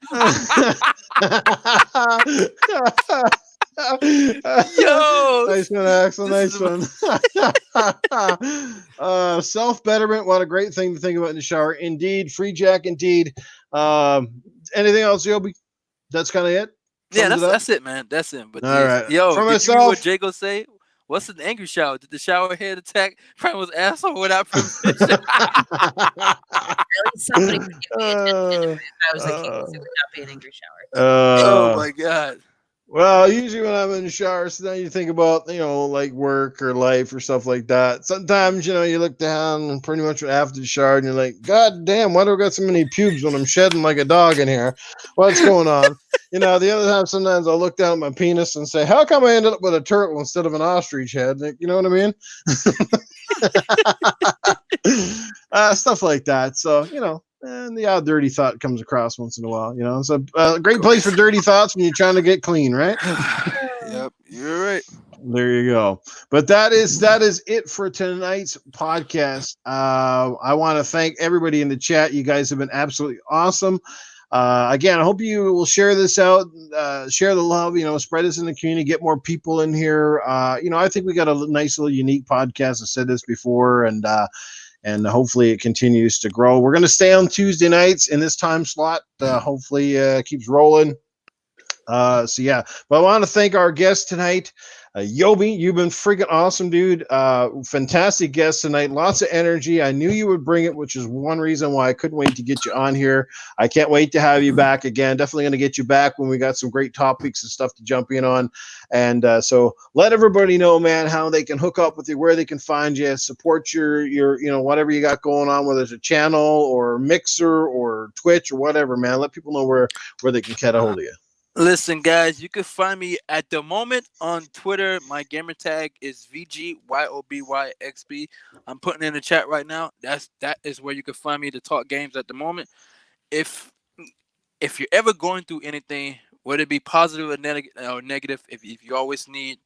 Yo, nice one, Axel. Nice one. Self-betterment. What a great thing to think about in the shower. Indeed. Free Jack. Indeed. Anything else, Yobi? That's kind of it. Yeah, that's it, man. That's it. But all right. Yo, for did myself, you hear what Jago say? What's an angry shower? Did the shower head attack Primal's asshole without permission? At least somebody would give me attention if I was accused. It would not be an angry shower. Oh my god. Well, usually when I'm in the shower, so then you think about, like work or life or stuff like that. Sometimes, you look down and pretty much after the shower and you're like, God damn, why do I got so many pubes when I'm shedding like a dog in here? What's going on? The other time, sometimes I'll look down at my penis and say, how come I ended up with a turtle instead of an ostrich head? You know what I mean? Stuff like that. So, and the odd dirty thought comes across once in a while. It's a great place for dirty thoughts when you're trying to get clean, right? Yep, you're right. There you go. But that is it for tonight's podcast. I want to thank everybody in the chat. You guys have been absolutely awesome. Again, I hope you will share this out, share the love, spread this in the community, get more people in here. I think we got a nice little unique podcast. I said this before, and hopefully it continues to grow. We're going to stay on Tuesday nights in this time slot. Hopefully keeps rolling. So yeah, but I want to thank our guest tonight, Yobi. You've been freaking awesome, dude. Fantastic guest tonight. Lots of energy. I knew you would bring it, which is one reason why I couldn't wait to get you on here. I can't wait to have you back again. Definitely going to get you back when we got some great topics and stuff to jump in on. And so let everybody know, man, how they can hook up with you, where they can find you, support your whatever you got going on, whether it's a channel or Mixer or Twitch or whatever, man. Let people know where they can get a hold of you. Listen, guys, you can find me at the moment on Twitter. My gamer tag is VGYOBYXB. I'm putting in the chat right now. That is where you can find me to talk games at the moment. If you're ever going through anything, whether it be positive or negative, if you always need,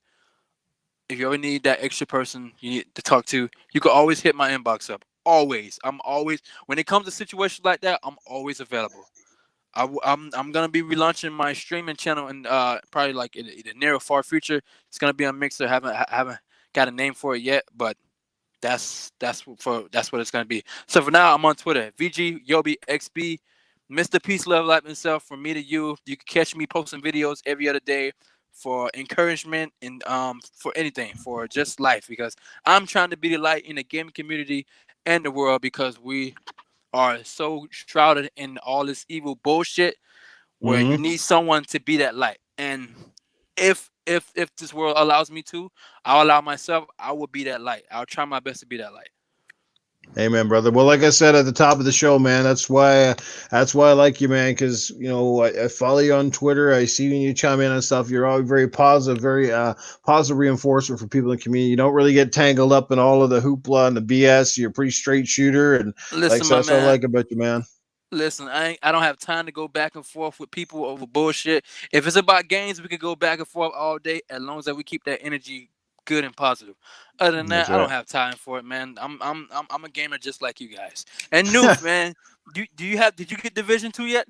if you ever need that extra person you need to talk to, you can always hit my inbox up. Always. I'm always, when it comes to situations like that, I'm always available. I'm gonna be relaunching my streaming channel and probably like in the near or far future. It's gonna be on Mixer. Haven't got a name for it yet, but that's what it's gonna be. So for now, I'm on Twitter, VGYobiXB, Mr. Peace Love Life himself. From me to you, you can catch me posting videos every other day for encouragement and for anything, for just life, because I'm trying to be the light in the gaming community and the world, because we are so shrouded in all this evil bullshit where you need someone to be that light. And if this world allows me to, I'll allow myself. I will be that light. I'll try my best to be that light. Amen, brother. Well, like I said at the top of the show, man, that's why I like you, man, because I follow you on Twitter. I see when you chime in and stuff. You're always very positive, very positive reinforcement for people in the community. You don't really get tangled up in all of the hoopla and the BS. You're a pretty straight shooter, and Listen, that's what I like about you, man. Listen, I don't have time to go back and forth with people over bullshit. If it's about games, we could go back and forth all day, as long as we keep that energy good and positive. Other than that, I don't have time for it, man. I'm a gamer just like you guys. And Noof, man, did you get Division 2 yet?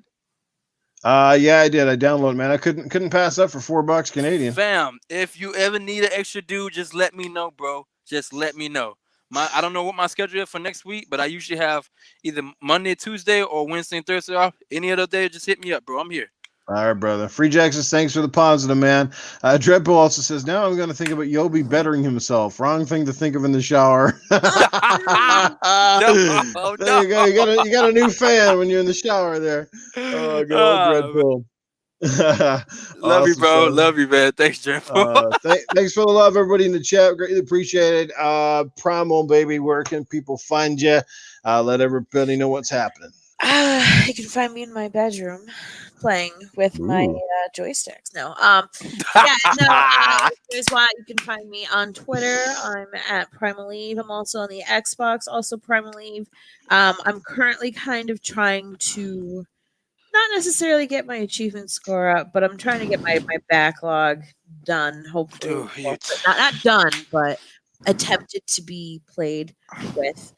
Yeah, I did. I downloaded, man. I couldn't pass up for $4 Canadian. Fam, if you ever need an extra dude, just let me know, bro. Just let me know. I don't know what my schedule is for next week, but I usually have either Monday, Tuesday, or Wednesday and Thursday off. Any other day, just hit me up, bro. I'm here. All right, brother. Free Jack says, thanks for the positive, man. Dreadpool also says, now I'm going to think about Yobi bettering himself. Wrong thing to think of in the shower. No. There you go. You got a new fan when you're in the shower there. Oh, good old Dreadpool. Love you, bro. Love you, man. Thanks, Dreadpool. Thanks for the love, everybody in the chat. Greatly appreciated. Primal, baby, where can people find you? Let everybody know what's happening. You can find me in my bedroom playing with my joysticks. No, here's why you can find me on Twitter. I'm at Primal Eve. I'm also on the Xbox, also Primal Eve. I'm currently kind of trying to not necessarily get my achievement score up, but I'm trying to get my backlog done. Hopefully, not done, but attempted to be played with.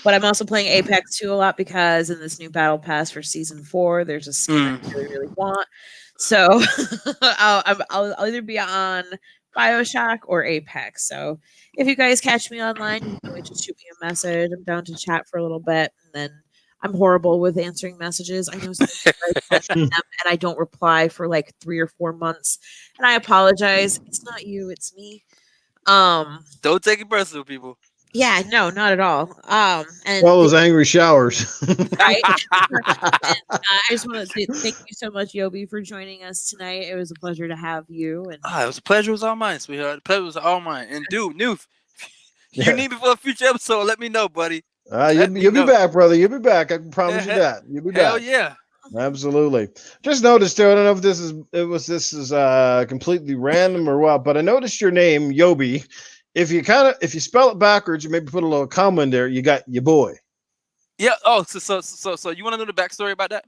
But I'm also playing Apex 2 a lot, because in this new battle pass for season 4, there's a skin I really, really want. So I'll either be on BioShock or Apex. So if you guys catch me online, you can always just shoot me a message. I'm down to chat for a little bit, and then I'm horrible with answering messages. I know and I don't reply for like 3 or 4 months, and I apologize. It's not you, it's me. Don't take it personal, people. Yeah, no, not at all. And All those angry showers. right. And I just want to say thank you so much, Yobi, for joining us tonight. It was a pleasure to have you. And It was a pleasure. It was all mine, sweetheart. The pleasure was all mine. And dude, Noof, you Yeah. need me for a future episode, let me know, buddy. You'll, Let me you'll be know. back, brother. You'll be back. I can promise you Yeah, that. You'll be hell back. yeah. Absolutely. Just noticed too. I don't know if this is completely random or what, but I noticed your name, Yobi. If you spell it backwards, you maybe put a little comma in there. You got your boy. Yeah. Oh, so you want to know the backstory about that?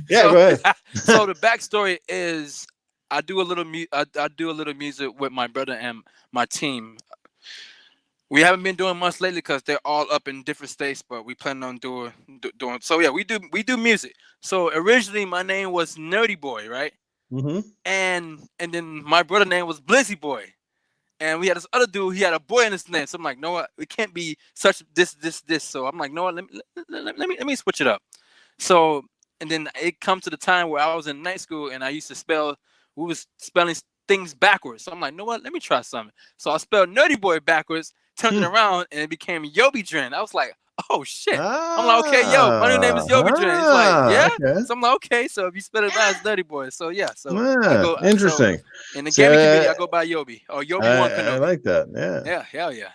Yeah, go ahead. So the backstory is I do a little I do a little music with my brother and my team. We haven't been doing much lately because they're all up in different states, but we plan on doing. So yeah, we do music. So originally my name was Nerdy Boy, right? Mm-hmm. And then my brother name was Blizzy Boy, and we had this other dude. He had a boy in his name. So I'm like, no, what? We can't be such this. So I'm like, no, what? Let me switch it up. So and then it comes to the time where I was in night school and I used to spell. We was spelling things backwards. So I'm like, no, what? Let me try something. So I spelled Nerdy Boy backwards, turned it around, and it became Yobi Dren. I was like, oh shit. I'm like, okay, yo, my new name is Yobi Dren. He's like, yeah. Okay. So I'm like, okay. So if you spell it around, it's Nerdy Boy. So yeah. So I go. Interesting. So in the So, gaming community, I go by Yobi or Yobi One I Kenobi. like that. Yeah. Yeah, hell yeah.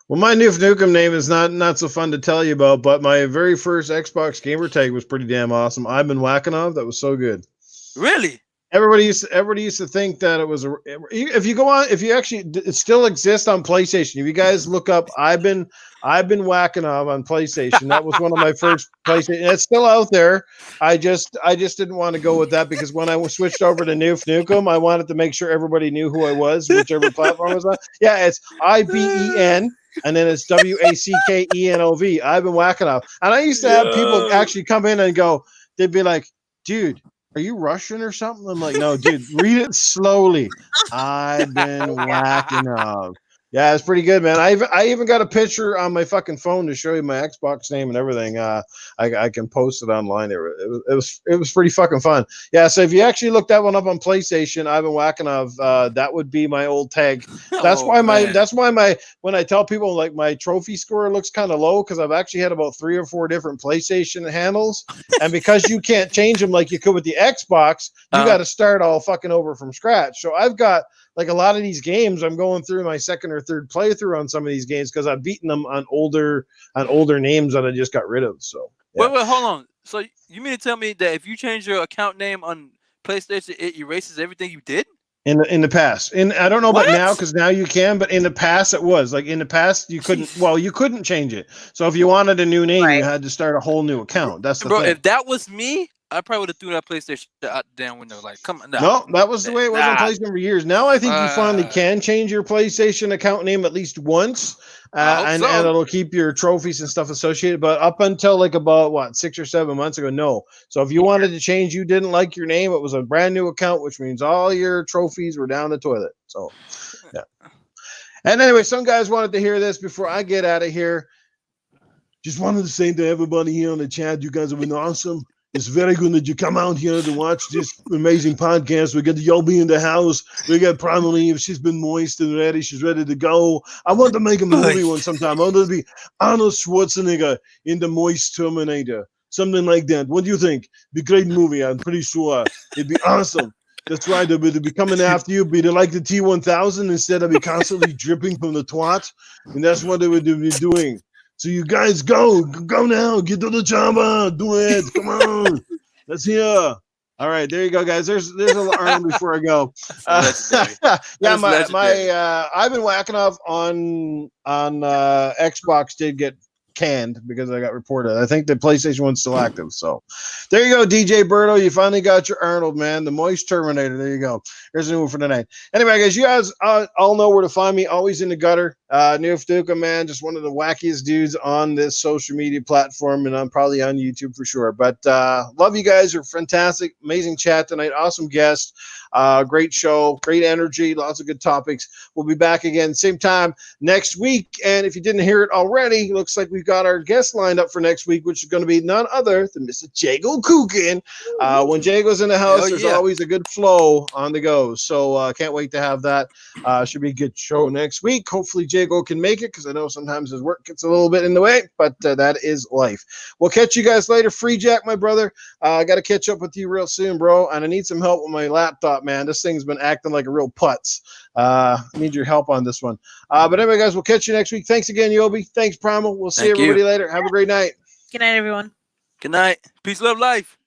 Well, my Noof Nukem name is not so fun to tell you about, but my very first Xbox gamer tag was pretty damn awesome. I've been whacking off. That was so good. Really? Everybody used to think that it was if you go on, if you actually, it still exists on PlayStation. If you guys look up, I've been whacking off on PlayStation. That was one of my first PlayStation. It's still out there. I just didn't want to go with that because when I switched over to Noof Nukem, I wanted to make sure everybody knew who I was, whichever platform I was on. Yeah, it's IBEN. And then it's WACKENOV. I've been whacking off. And I used to have people actually come in and go, they'd be like, dude, are you Russian or something? I'm like, no, dude, read it slowly. I've been whacking off. Yeah, it's pretty good, man. I even got a picture on my fucking phone to show you my Xbox name and everything. I can post it online. It was pretty fucking fun. Yeah, so if you actually look that one up on PlayStation, I've been whacking off. That would be my old tag. That's why my when I tell people like my trophy score looks kind of low because I've actually had about 3 or 4 different PlayStation handles, and because you can't change them like you could with the Xbox, you got to start all fucking over from scratch. So I've got like a lot of these games, I'm going through my second or third playthrough on some of these games because I've beaten them on older names that I just got rid of. So wait, hold on. So you mean to tell me that if you change your account name on PlayStation, it erases everything you did? In the past, I don't know about now because now you can, but in the past it was like in the past you couldn't. Well, you couldn't change it. So if you wanted a new name, you had to start a whole new account. That's the thing. If that was me, I probably would have threw that PlayStation out the damn window. Like, come on. No, that was the way it was on PlayStation for years. Now I think you finally can change your PlayStation account name at least once, and it'll keep your trophies and stuff associated. But up until like about 6 or 7 months ago, no. So if you wanted to change, you didn't like your name, it was a brand new account, which means all your trophies were down the toilet. So, yeah. And anyway, some guys wanted to hear this before I get out of here. Just wanted to say to everybody here on the chat, you guys have been awesome. It's very good that you come out here to watch this amazing podcast. We got the Yobi in the house. We got Primal Eve. She's been moist and ready. She's ready to go. I want to make a movie one sometime. I want to be Arnold Schwarzenegger in the Moist Terminator. Something like that. What do you think? Be a great movie. I'm pretty sure it'd be awesome. That's right. They'll be coming after you. Be like the T-1000 instead of be constantly dripping from the twat. And that's what they would be doing. So you guys go now, get to the chopper, do it, come on, let's hear. All right, there you go, guys. There's a little Arnold before I go. Yeah, I've been whacking off on Xbox. Did get canned because I got reported. I think the PlayStation one's still active. So there you go, DJ Berto. You finally got your Arnold, man. The Moist Terminator. There you go. There's a new one for tonight. Anyway, guys, you guys all know where to find me. Always in the gutter. Noof Duka, man, just one of the wackiest dudes on this social media platform, and I'm probably on YouTube for sure. But love you guys. You're fantastic. Amazing chat tonight. Awesome guest. Great show. Great energy. Lots of good topics. We'll be back again same time next week. And if you didn't hear it already, looks like we've got our guest lined up for next week, which is going to be none other than Mr. Jago Cookin. When Jago's in the house, there's always a good flow on the go. So can't wait to have that. Should be a good show next week. Hopefully Jago can make it because I know sometimes his work gets a little bit in the way, but that is life. We'll catch you guys later. Free Jack, my brother. I got to catch up with you real soon, bro. And I need some help with my laptop, man. This thing's been acting like a real putz. I need your help on this one. But anyway, guys, we'll catch you next week. Thanks again, Yobi. Thanks, Primal. We'll see everybody later. Have a great night. Good night, everyone. Good night. Peace, love, life.